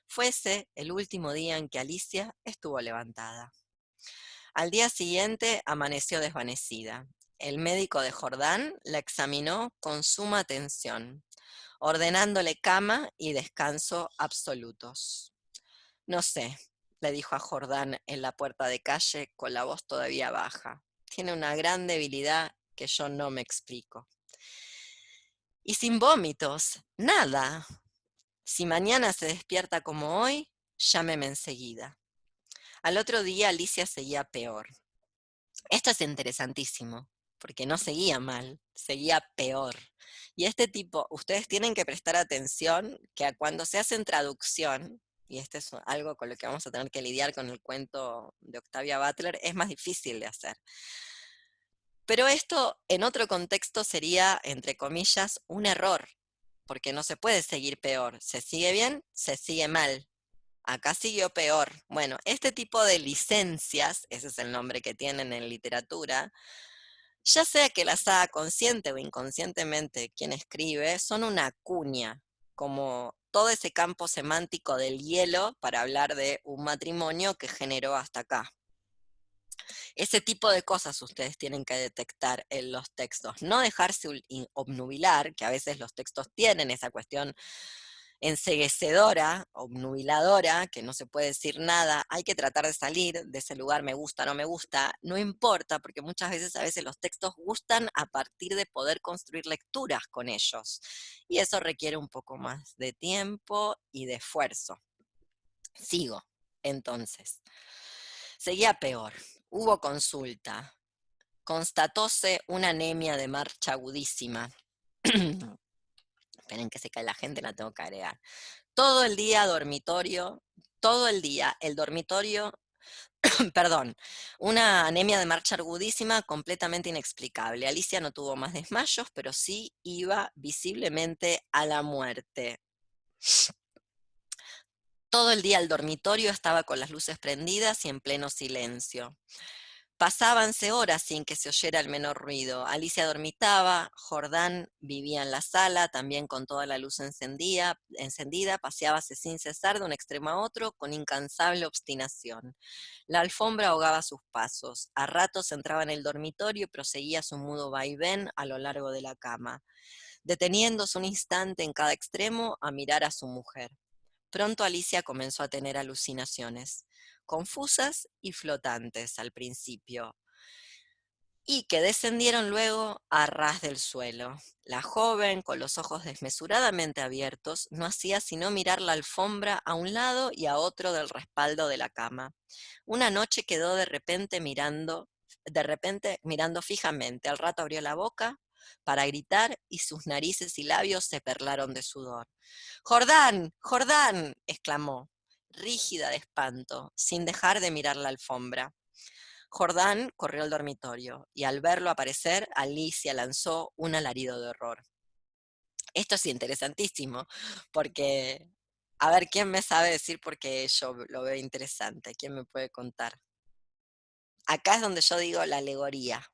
A: Fuese el último día en que Alicia estuvo levantada. Al día siguiente amaneció desvanecida. El médico de Jordán la examinó con suma atención, ordenándole cama y descanso absolutos. No sé, le dijo a Jordán en la puerta de calle con la voz todavía baja. Tiene una gran debilidad que yo no me explico. Y sin vómitos, nada. Si mañana se despierta como hoy, llámeme enseguida. Al otro día Alicia seguía peor. Esto es interesantísimo, porque no seguía mal, seguía peor. Y este tipo, ustedes tienen que prestar atención que cuando se hacen traducción, y este es algo con lo que vamos a tener que lidiar con el cuento de Octavia Butler, es más difícil de hacer. Pero esto en otro contexto sería, entre comillas, un error, porque no se puede seguir peor. Se sigue bien, se sigue mal. Acá siguió peor. Bueno, este tipo de licencias, ese es el nombre que tienen en literatura, ya sea que las haga consciente o inconscientemente quien escribe, son una cuña, como todo ese campo semántico del hielo para hablar de un matrimonio que generó hasta acá. Ese tipo de cosas ustedes tienen que detectar en los textos, no dejarse obnubilar, que a veces los textos tienen esa cuestión enceguecedora, obnubiladora, que no se puede decir nada, hay que tratar de salir de ese lugar, me gusta, no me gusta, no importa, porque muchas veces a veces los textos gustan a partir de poder construir lecturas con ellos, y eso requiere un poco más de tiempo y de esfuerzo. Sigo, entonces. Seguía peor, hubo consulta, constatóse una anemia de marcha agudísima. Esperen que se cae la gente, la tengo que agregar. Todo el día dormitorio, todo el día el dormitorio, perdón, una anemia de marcha agudísima completamente inexplicable. Alicia no tuvo más desmayos, pero sí iba visiblemente a la muerte. Todo el día el dormitorio estaba con las luces prendidas y en pleno silencio. Pasábanse horas sin que se oyera el menor ruido. Alicia dormitaba, Jordán vivía en la sala, también con toda la luz encendida, paseábase sin cesar de un extremo a otro con incansable obstinación. La alfombra ahogaba sus pasos. A ratos entraba en el dormitorio y proseguía su mudo vaivén a lo largo de la cama, deteniéndose un instante en cada extremo a mirar a su mujer. Pronto Alicia comenzó a tener alucinaciones, confusas y flotantes al principio, y que descendieron luego a ras del suelo. La joven, con los ojos desmesuradamente abiertos, no hacía sino mirar la alfombra a un lado y a otro del respaldo de la cama. Una noche quedó de repente mirando fijamente. Al rato abrió la boca para gritar y sus narices y labios se perlaron de sudor. «¡Jordán! ¡Jordán!», exclamó. rígida de espanto, sin dejar de mirar la alfombra. Jordán corrió al dormitorio, y al verlo aparecer, Alicia lanzó un alarido de horror. Esto es interesantísimo, porque, a ver, ¿quién me sabe decir por qué yo lo veo interesante? ¿Quién me puede contar? Acá es donde yo digo la alegoría.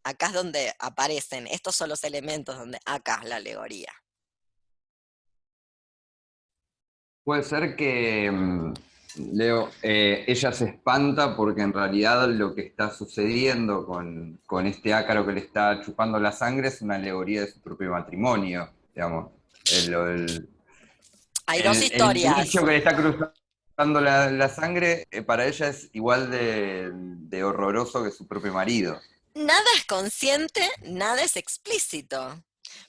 A: Acá es donde aparecen, estos son los elementos donde acá es la alegoría.
I: Puede ser que, Leo, ella se espanta porque en realidad lo que está sucediendo con este ácaro que le está chupando la sangre es una alegoría de su propio matrimonio, digamos.
A: Hay dos
I: El
A: historias.
I: bicho que le está cruzando la sangre, para ella es igual de horroroso que su propio marido.
A: Nada es consciente, nada es explícito.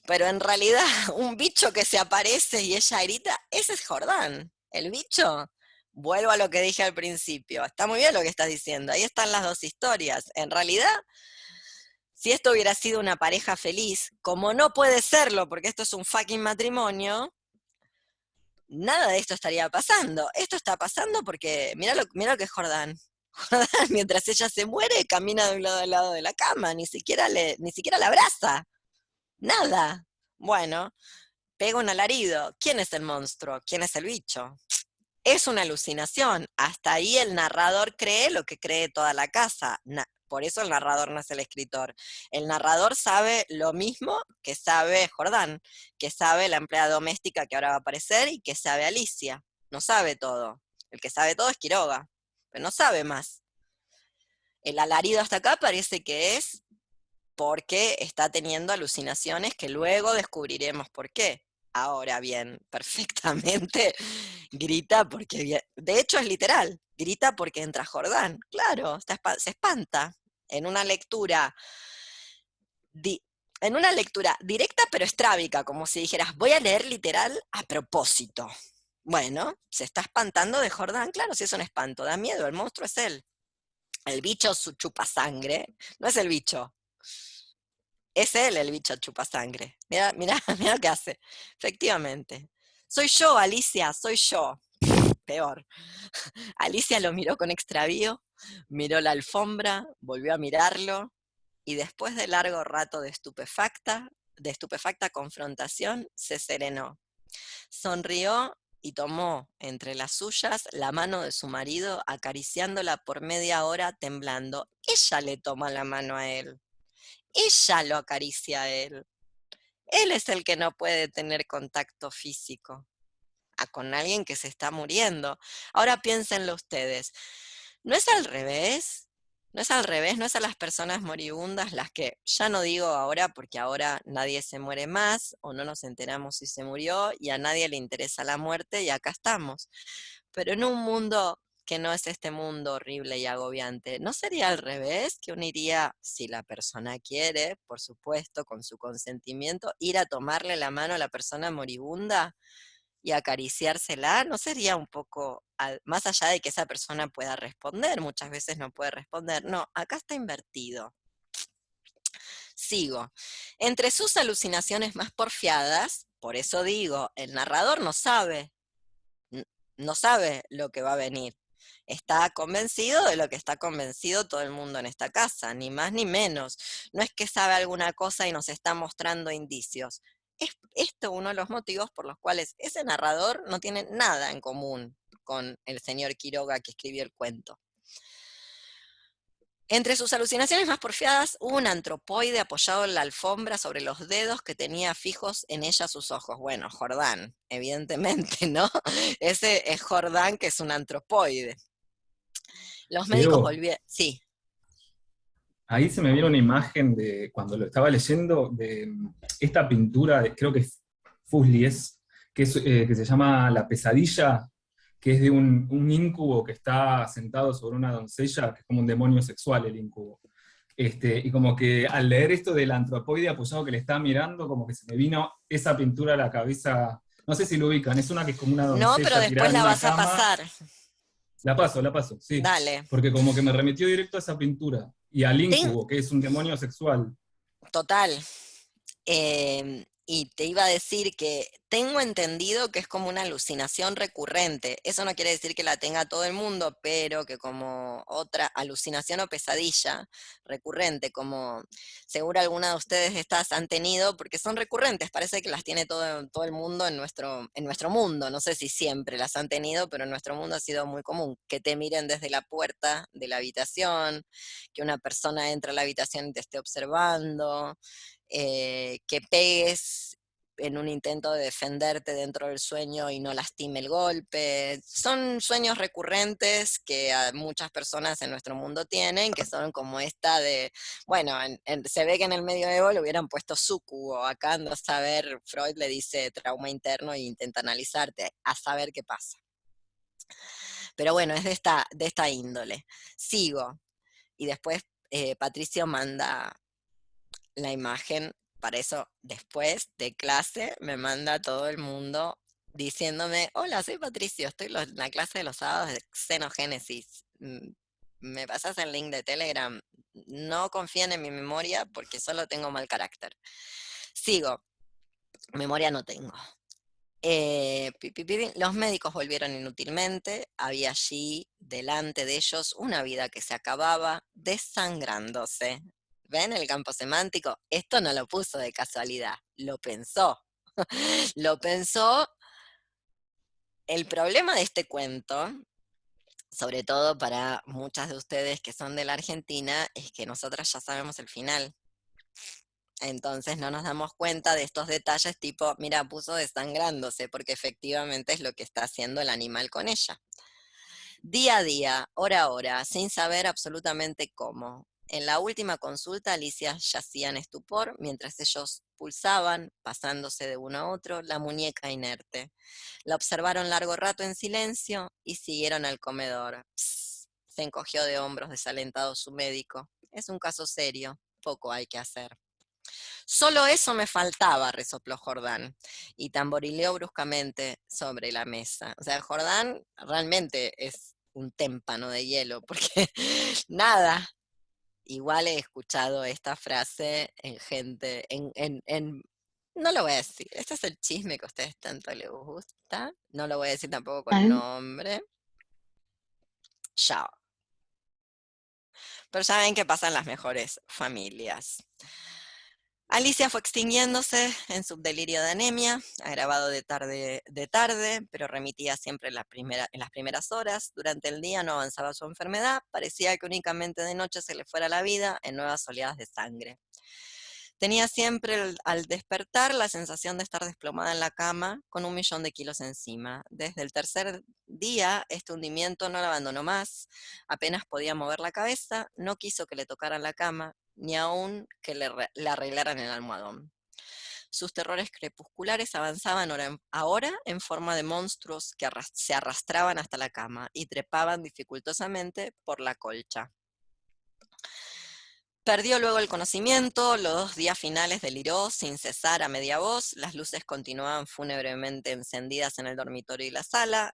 A: Pero en realidad, un bicho que se aparece y ella grita, ese es Jordán. El bicho, vuelvo a lo que dije al principio. Está muy bien lo que estás diciendo. Ahí están las dos historias. En realidad, si esto hubiera sido una pareja feliz, como no puede serlo, porque esto es un fucking matrimonio, nada de esto estaría pasando. Esto está pasando porque, mira lo que es Jordán. Jordán, mientras ella se muere, camina de un lado al lado de la cama, ni siquiera la abraza. Nada. Bueno, pega un alarido. ¿Quién es el monstruo? ¿Quién es el bicho? Es una alucinación. Hasta ahí el narrador cree lo que cree toda la casa. Por eso el narrador no es el escritor. El narrador sabe lo mismo que sabe Jordán, que sabe la empleada doméstica que ahora va a aparecer y que sabe Alicia. No sabe todo. El que sabe todo es Quiroga, pero no sabe más. El alarido hasta acá parece que es porque está teniendo alucinaciones que luego descubriremos por qué. Ahora bien, perfectamente grita porque, de hecho es literal, grita porque entra Jordán. Claro, se espanta en una lectura directa pero estrábica, como si dijeras, voy a leer literal a propósito. Bueno, se está espantando de Jordán, claro, si es un espanto, da miedo, el monstruo es él. El bicho chupa sangre, no es el bicho. Es él el bicho chupa sangre. Mira lo que hace. Efectivamente. Soy yo, Alicia, soy yo. Peor. Alicia lo miró con extravío, miró la alfombra, volvió a mirarlo, y después de largo rato de estupefacta confrontación, se serenó. Sonrió y tomó entre las suyas la mano de su marido, acariciándola por media hora, temblando. Ella le toma la mano a él. Ella lo acaricia a él. Él es el que no puede tener contacto físico con alguien que se está muriendo. Ahora piénsenlo ustedes. ¿No es al revés? ¿No es al revés? ¿No es a las personas moribundas las que, ya no digo ahora porque ahora nadie se muere más o no nos enteramos si se murió y a nadie le interesa la muerte y acá estamos? Pero en un mundo que no es este mundo horrible y agobiante, ¿no sería al revés? Que uno iría, si la persona quiere, por supuesto, con su consentimiento, ir a tomarle la mano a la persona moribunda y acariciársela. ¿No sería un poco, más allá de que esa persona pueda responder, muchas veces no puede responder? No, acá está invertido. Sigo. Entre sus alucinaciones más porfiadas, por eso digo, el narrador no sabe lo que va a venir. Está convencido de lo que está convencido todo el mundo en esta casa, ni más ni menos. No es que sabe alguna cosa y nos está mostrando indicios. Es esto uno de los motivos por los cuales ese narrador no tiene nada en común con el señor Quiroga que escribió el cuento. Entre sus alucinaciones más porfiadas, hubo un antropoide apoyado en la alfombra sobre los dedos que tenía fijos en ella sus ojos. Bueno, Jordán, evidentemente, ¿no? Ese es Jordán, que es un antropoide. Los médicos volvieron... Sí.
J: Ahí se me vino una imagen de, cuando lo estaba leyendo, de esta pintura, creo que es Fuslies, que se llama La pesadilla, que es de un íncubo que está sentado sobre una doncella, que es como un demonio sexual el íncubo. Y como que al leer esto del antropoide apoyado que le estaba mirando, como que se me vino esa pintura a la cabeza. No sé si lo ubican, es una que es como una doncella.
A: No, pero después la vas a pasar.
J: La paso, sí.
A: Dale.
J: Porque como que me remitió directo a esa pintura. Y al íncubo, que es un demonio sexual.
A: Total. Y te iba a decir que tengo entendido que es como una alucinación recurrente. Eso no quiere decir que la tenga todo el mundo, pero que como otra alucinación o pesadilla recurrente, como seguro alguna de ustedes estas han tenido, porque son recurrentes, parece que las tiene todo el mundo en nuestro mundo. No sé si siempre las han tenido, pero en nuestro mundo ha sido muy común que te miren desde la puerta de la habitación, que una persona entra a la habitación y te esté observando, que pegues en un intento de defenderte dentro del sueño y no lastime el golpe. Son sueños recurrentes que muchas personas en nuestro mundo tienen, que son como esta de, bueno, se ve que en el medioevo le hubieran puesto súcubo, acá ando a saber, Freud le dice trauma interno e intenta analizarte, a saber qué pasa. Pero bueno, es de esta índole. Sigo, y después Patricio manda la imagen, para eso después de clase me manda todo el mundo diciéndome, hola, soy Patricio, estoy en la clase de los sábados de xenogénesis. ¿Me pasas el link de Telegram? No confíen en mi memoria porque solo tengo mal carácter. Sigo, memoria no tengo. Los médicos volvieron inútilmente, había allí delante de ellos una vida que se acababa desangrándose. ¿Ven el campo semántico? Esto no lo puso de casualidad, lo pensó. Lo pensó. El problema de este cuento, sobre todo para muchas de ustedes que son de la Argentina, es que nosotras ya sabemos el final. Entonces no nos damos cuenta de estos detalles tipo, mira, puso desangrándose, porque efectivamente es lo que está haciendo el animal con ella. Día a día, hora a hora, sin saber absolutamente cómo. En la última consulta, Alicia yacía en estupor, mientras ellos pulsaban, pasándose de uno a otro, la muñeca inerte. La observaron largo rato en silencio y siguieron al comedor. Psst, se encogió de hombros desalentado su médico. Es un caso serio, poco hay que hacer. Solo eso me faltaba, resopló Jordán, y tamborileó bruscamente sobre la mesa. O sea, Jordán realmente es un témpano de hielo, porque nada, igual he escuchado esta frase en gente, no lo voy a decir, este es el chisme que a ustedes tanto les gusta, no lo voy a decir tampoco con nombre. Chao. Pero saben que pasan las mejores familias. Alicia fue extinguiéndose en su delirio de anemia, agravado de tarde, pero remitía siempre en las primeras horas. Durante el día no avanzaba su enfermedad, parecía que únicamente de noche se le fuera la vida en nuevas oleadas de sangre. Tenía siempre al despertar la sensación de estar desplomada en la cama con 1.000.000 de kilos encima. Desde el tercer día este hundimiento no la abandonó más, apenas podía mover la cabeza, no quiso que le tocaran la cama, ni aun que le arreglaran el almohadón. Sus terrores crepusculares avanzaban hora a hora en forma de monstruos que se arrastraban hasta la cama y trepaban dificultosamente por la colcha. Perdió luego el conocimiento, los 2 días finales deliró sin cesar a media voz, las luces continuaban fúnebremente encendidas en el dormitorio y la sala.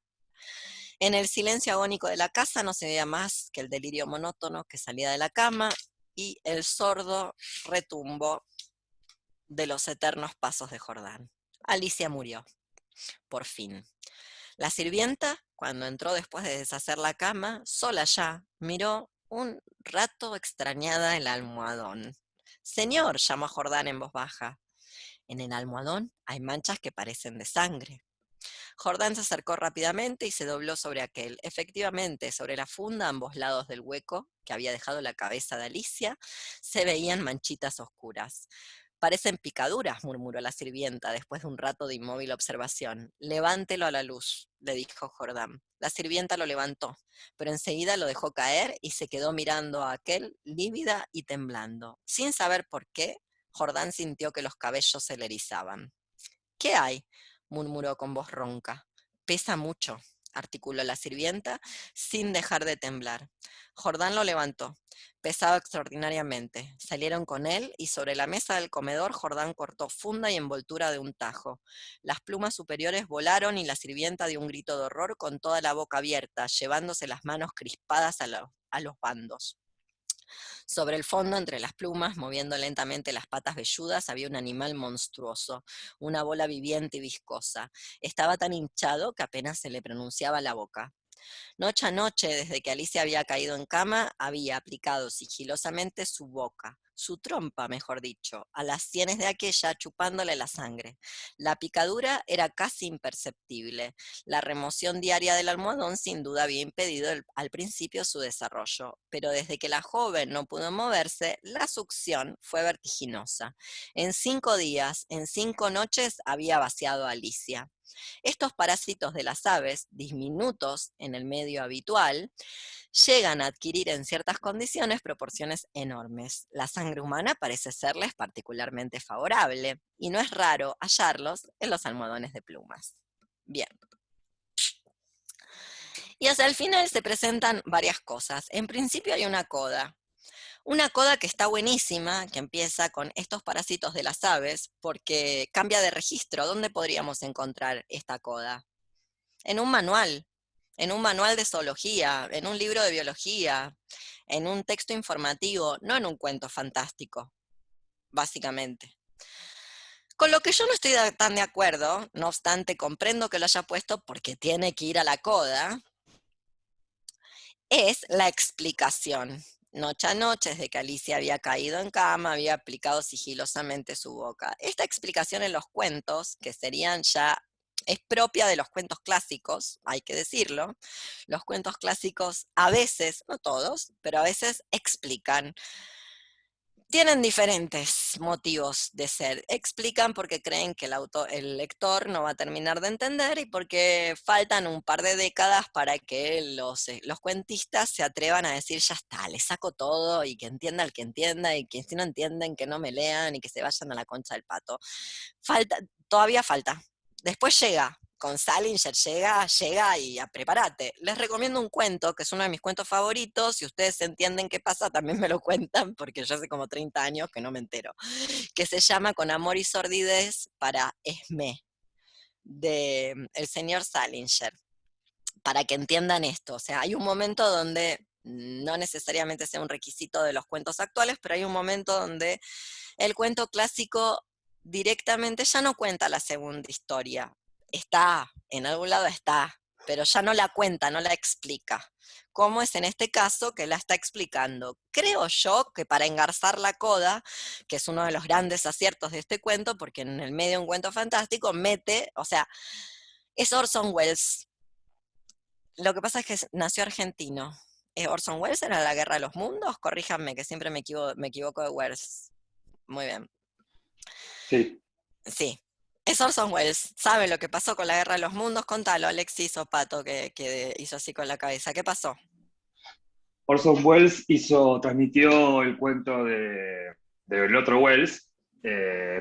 A: En el silencio agónico de la casa no se veía más que el delirio monótono que salía de la cama y el sordo retumbo de los eternos pasos de Jordán. Alicia murió, por fin. La sirvienta, cuando entró después de deshacer la cama, sola ya, miró un rato extrañada el almohadón. Señor, llamó a Jordán en voz baja. En el almohadón hay manchas que parecen de sangre. Jordán se acercó rápidamente y se dobló sobre aquel. Efectivamente, sobre la funda, a ambos lados del hueco que había dejado la cabeza de Alicia, se veían manchitas oscuras. Parecen picaduras, murmuró la sirvienta después de un rato de inmóvil observación. Levántelo a la luz, le dijo Jordán. La sirvienta lo levantó, pero enseguida lo dejó caer y se quedó mirando a aquel, lívida y temblando. Sin saber por qué, Jordán sintió que los cabellos se le erizaban. ¿Qué hay?, murmuró con voz ronca. Pesa mucho, articuló la sirvienta, sin dejar de temblar. Jordán lo levantó. Pesaba extraordinariamente. Salieron con él y sobre la mesa del comedor Jordán cortó funda y envoltura de un tajo. Las plumas superiores volaron y la sirvienta dio un grito de horror con toda la boca abierta, llevándose las manos crispadas a los bandos. Sobre el fondo, entre las plumas, moviendo lentamente las patas velludas, había un animal monstruoso, una bola viviente y viscosa. Estaba tan hinchado que apenas se le pronunciaba la boca. Noche a noche, desde que Alicia había caído en cama, había aplicado sigilosamente su boca, su trompa, mejor dicho, a las sienes de aquella, chupándole la sangre. La picadura era casi imperceptible. La remoción diaria del almohadón sin duda había impedido al principio su desarrollo, pero desde que la joven no pudo moverse, la succión fue vertiginosa. En 5 días, en 5 noches, había vaciado a Alicia. Estos parásitos de las aves, diminutos en el medio habitual, llegan a adquirir en ciertas condiciones proporciones enormes. La sangre humana parece serles particularmente favorable, y no es raro hallarlos en los almohadones de plumas. Bien. Y hacia el final se presentan varias cosas. En principio hay una coda. Una coda que está buenísima, que empieza con estos parásitos de las aves, porque cambia de registro. ¿Dónde podríamos encontrar esta coda? En un manual de zoología, en un libro de biología, en un texto informativo, no en un cuento fantástico, básicamente. Con lo que yo no estoy tan de acuerdo, no obstante comprendo que lo haya puesto porque tiene que ir a la coda, es la explicación. Noche a noche, desde que Alicia había caído en cama, había aplicado sigilosamente su boca. Esta explicación en los cuentos, que serían ya, es propia de los cuentos clásicos, hay que decirlo. Los cuentos clásicos a veces, no todos, pero a veces explican. Tienen diferentes motivos de ser. Explican porque creen que el lector no va a terminar de entender y porque faltan un par de décadas para que los cuentistas se atrevan a decir, ya está, le saco todo y que entienda el que entienda y que si no entienden que no me lean y que se vayan a la concha del pato. Todavía falta. Después llega. Con Salinger llega y prepárate. Les recomiendo un cuento, que es uno de mis cuentos favoritos. Si ustedes entienden qué pasa, también me lo cuentan, porque yo hace como 30 años que no me entero. Que se llama Con amor y sordidez para Esmé, de el señor Salinger. Para que entiendan esto. O sea, hay un momento donde no necesariamente sea un requisito de los cuentos actuales, pero hay un momento donde el cuento clásico directamente ya no cuenta la segunda historia. Está, en algún lado está, pero ya no la cuenta, no la explica. ¿Cómo es en este caso que la está explicando? Creo yo que para engarzar la coda, que es uno de los grandes aciertos de este cuento, porque en el medio de un cuento fantástico mete, o sea, es Orson Welles. Lo que pasa es que nació argentino. ¿Orson Welles era La Guerra de los Mundos? Corríjanme, que siempre me equivoco de Welles. Muy bien.
K: Sí.
A: Sí. Es Orson Welles. ¿Sabe lo que pasó con la Guerra de los Mundos? Contalo, Alexis o Pato, que hizo así con la cabeza. ¿Qué pasó?
K: Orson Welles transmitió el cuento del otro Welles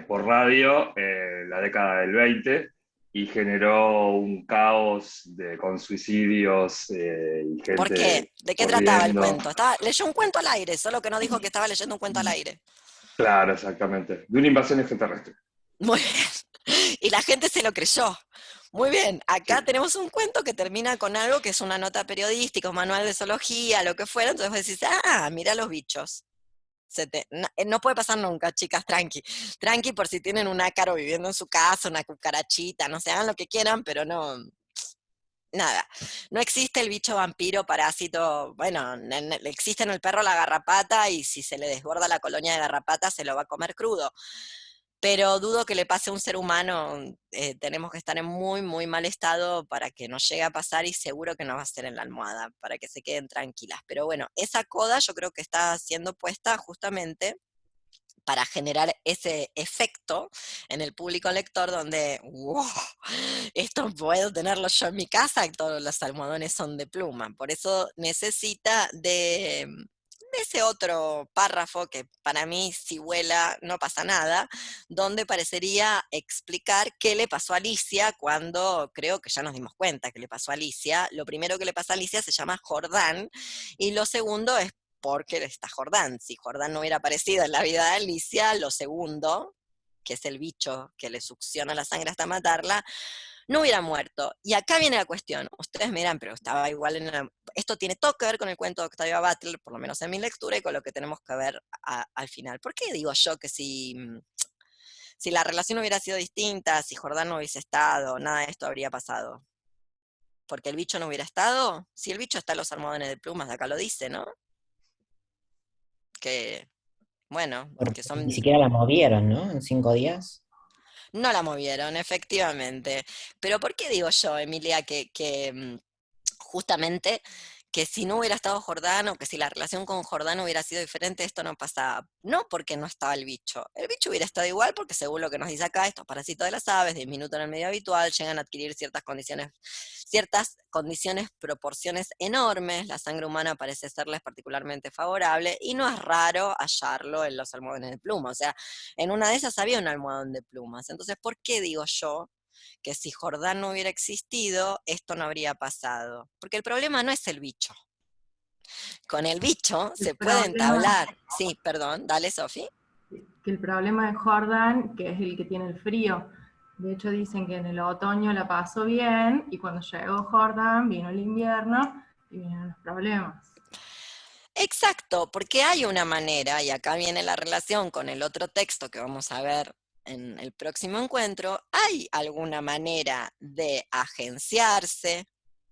K: por radio en la década del 20 y generó un caos con suicidios y gente.
A: ¿Por qué? ¿De qué trataba el cuento? Leyó un cuento al aire, solo que no dijo que estaba leyendo un cuento al aire.
K: Claro, exactamente. De una invasión extraterrestre.
A: Muy bien. Y la gente se lo creyó. Muy bien, acá tenemos un cuento que termina con algo que es una nota periodística, un manual de zoología, lo que fuera, entonces vos decís, mira los bichos. No puede pasar nunca, chicas, tranqui. Tranqui por si tienen un ácaro viviendo en su casa, una cucarachita, no sé, hagan lo que quieran, pero no, nada. No existe el bicho vampiro, parásito, bueno, existe en el perro la garrapata y si se le desborda la colonia de garrapata se lo va a comer crudo. Pero dudo que le pase a un ser humano, tenemos que estar en muy, muy mal estado para que nos llegue a pasar y seguro que no va a ser en la almohada, para que se queden tranquilas. Pero bueno, esa coda yo creo que está siendo puesta justamente para generar ese efecto en el público lector donde, wow, esto puedo tenerlo yo en mi casa y todos los almohadones son de pluma. Por eso necesita de ese otro párrafo que para mí si vuela no pasa nada, donde parecería explicar qué le pasó a Alicia cuando creo que ya nos dimos cuenta que le pasó a Alicia. Lo primero que le pasa a Alicia se llama Jordán y lo segundo es porque está Jordán. Si Jordán no hubiera aparecido en la vida de Alicia, lo segundo, que es el bicho que le succiona la sangre hasta matarla, no hubiera muerto. Y acá viene la cuestión. Ustedes me dirán, pero estaba igual esto tiene todo que ver con el cuento de Octavia Butler, por lo menos en mi lectura, y con lo que tenemos que ver al final. ¿Por qué digo yo que si la relación hubiera sido distinta, si Jordán no hubiese estado, nada de esto habría pasado? ¿Porque el bicho no hubiera estado? Si el bicho está en los almohadones de plumas, acá lo dice, ¿no? Que, bueno,
B: Porque
A: que son...
B: ni siquiera la movieron, ¿no? En 5 días.
A: No la movieron, efectivamente. Pero ¿por qué digo yo, Emilia, que justamente que si no hubiera estado Jordán o que si la relación con Jordán hubiera sido diferente, esto no pasaba? No porque no estaba el bicho hubiera estado igual porque según lo que nos dice acá, estos parásitos de las aves diminutos en el medio habitual llegan a adquirir ciertas condiciones, proporciones enormes, la sangre humana parece serles particularmente favorable y no es raro hallarlo en los almohadones de plumas, o sea, en una de esas había un almohadón de plumas, entonces ¿por qué digo yo que si Jordán no hubiera existido, esto no habría pasado? Porque el problema no es el bicho. Con el bicho se puede entablar. Sí, perdón, dale, Sofi.
L: Que el problema de Jordan, que es el que tiene el frío. De hecho dicen que en el otoño la pasó bien y cuando llegó Jordan vino el invierno y vinieron los problemas.
A: Exacto, porque hay una manera, y acá viene la relación con el otro texto que vamos a ver en el próximo encuentro, hay alguna manera de agenciarse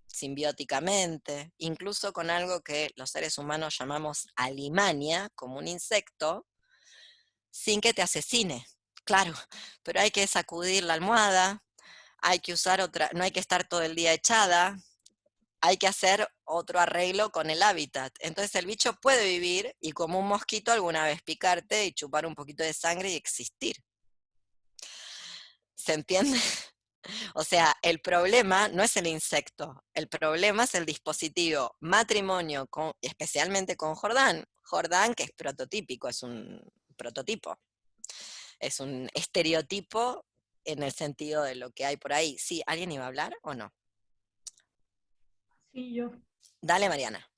A: simbióticamente, incluso con algo que los seres humanos llamamos alimaña, como un insecto, sin que te asesine. Claro, pero hay que sacudir la almohada, hay que usar otra, no hay que estar todo el día echada, hay que hacer otro arreglo con el hábitat. Entonces el bicho puede vivir y como un mosquito alguna vez picarte y chupar un poquito de sangre y existir. ¿Se entiende? O sea, el problema no es el insecto, el problema es el dispositivo matrimonio, especialmente con Jordán. Jordán, que es prototípico, es un prototipo, es un estereotipo en el sentido de lo que hay por ahí. ¿Sí? ¿Alguien iba a hablar o no?
M: Sí, yo.
A: Dale, Mariana.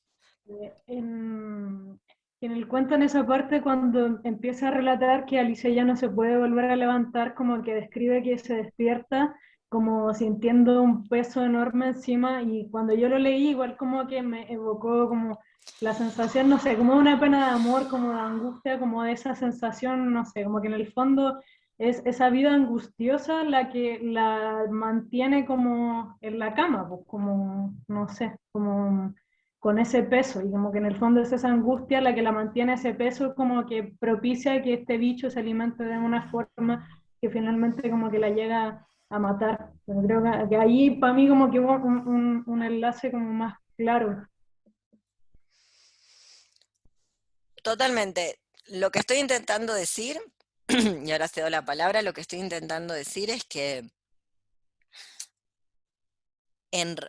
M: En el cuento, en esa parte, cuando empieza a relatar que Alicia ya no se puede volver a levantar, como que describe que se despierta como sintiendo un peso enorme encima, y cuando yo lo leí, igual como que me evocó como la sensación, no sé, como una pena de amor, como de angustia, como de esa sensación, no sé, como que en el fondo es esa vida angustiosa la que la mantiene como en la cama, pues como, no sé, como con ese peso, y como que en el fondo es esa angustia la que la mantiene ese peso, como que propicia que este bicho se alimente de una forma que finalmente como que la llega a matar. Pero creo que ahí para mí como que hubo un enlace como más claro.
A: Totalmente. Lo que estoy intentando decir, y ahora cedo la palabra, lo que estoy intentando decir es que en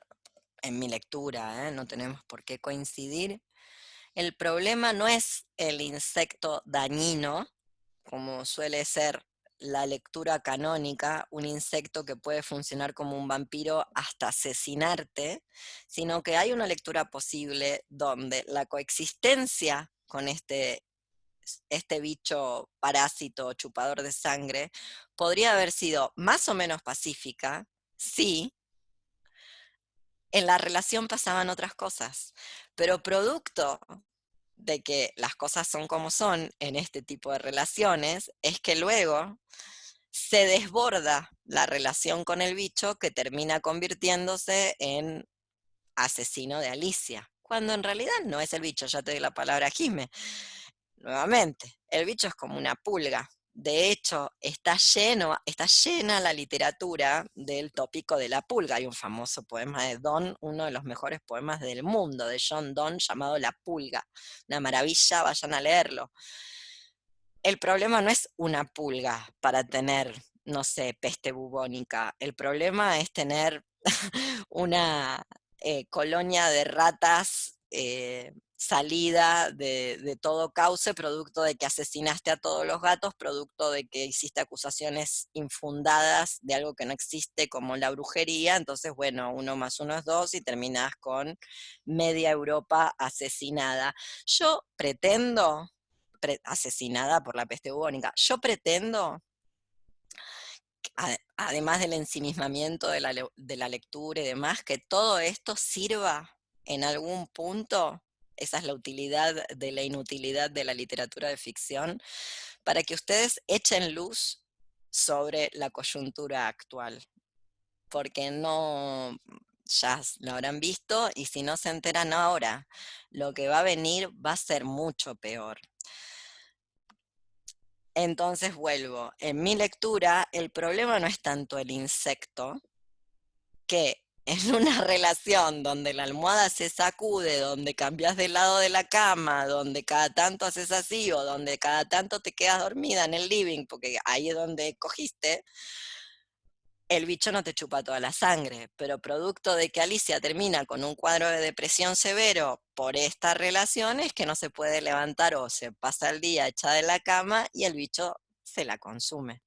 A: mi lectura, no tenemos por qué coincidir, el problema no es el insecto dañino, como suele ser la lectura canónica, un insecto que puede funcionar como un vampiro hasta asesinarte, sino que hay una lectura posible donde la coexistencia con este bicho parásito chupador de sangre podría haber sido más o menos pacífica, sí, en la relación pasaban otras cosas, pero producto de que las cosas son como son en este tipo de relaciones, es que luego se desborda la relación con el bicho que termina convirtiéndose en asesino de Alicia, cuando en realidad no es el bicho, ya te doy la palabra, Jimé. Nuevamente, el bicho es como una pulga. De hecho, está llena la literatura del tópico de la pulga. Hay un famoso poema de Donne, uno de los mejores poemas del mundo, de John Donne, llamado La pulga. Una maravilla, vayan a leerlo. El problema no es una pulga para tener, no sé, peste bubónica. El problema es tener una colonia de ratas salida de todo cauce, producto de que asesinaste a todos los gatos, producto de que hiciste acusaciones infundadas de algo que no existe, como la brujería. Entonces, bueno, 1 más 1 es 2 y terminás con media Europa asesinada. Yo pretendo, asesinada por la peste bubónica, yo pretendo, además del ensimismamiento de la lectura y demás, que todo esto sirva en algún punto, esa es la utilidad de la inutilidad de la literatura de ficción, para que ustedes echen luz sobre la coyuntura actual. Porque no, ya lo habrán visto, y si no se enteran ahora, lo que va a venir va a ser mucho peor. Entonces vuelvo, en mi lectura el problema no es tanto el insecto, que en una relación donde la almohada se sacude, donde cambias de lado de la cama, donde cada tanto haces así, o donde cada tanto te quedas dormida en el living, porque ahí es donde cogiste, el bicho no te chupa toda la sangre, pero producto de que Alicia termina con un cuadro de depresión severo por esta relación, es que no se puede levantar o se pasa el día echada de la cama y el bicho se la consume.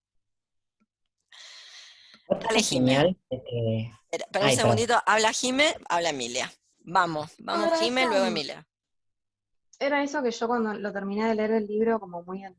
A: Dale, Jime.
B: Señal de que...
A: Espera un segundito, habla Jime, habla Emilia. Vamos,
L: Ahora,
A: Jime,
L: eso,
A: luego Emilia.
L: Era eso que yo cuando lo terminé de leer el libro, como muy al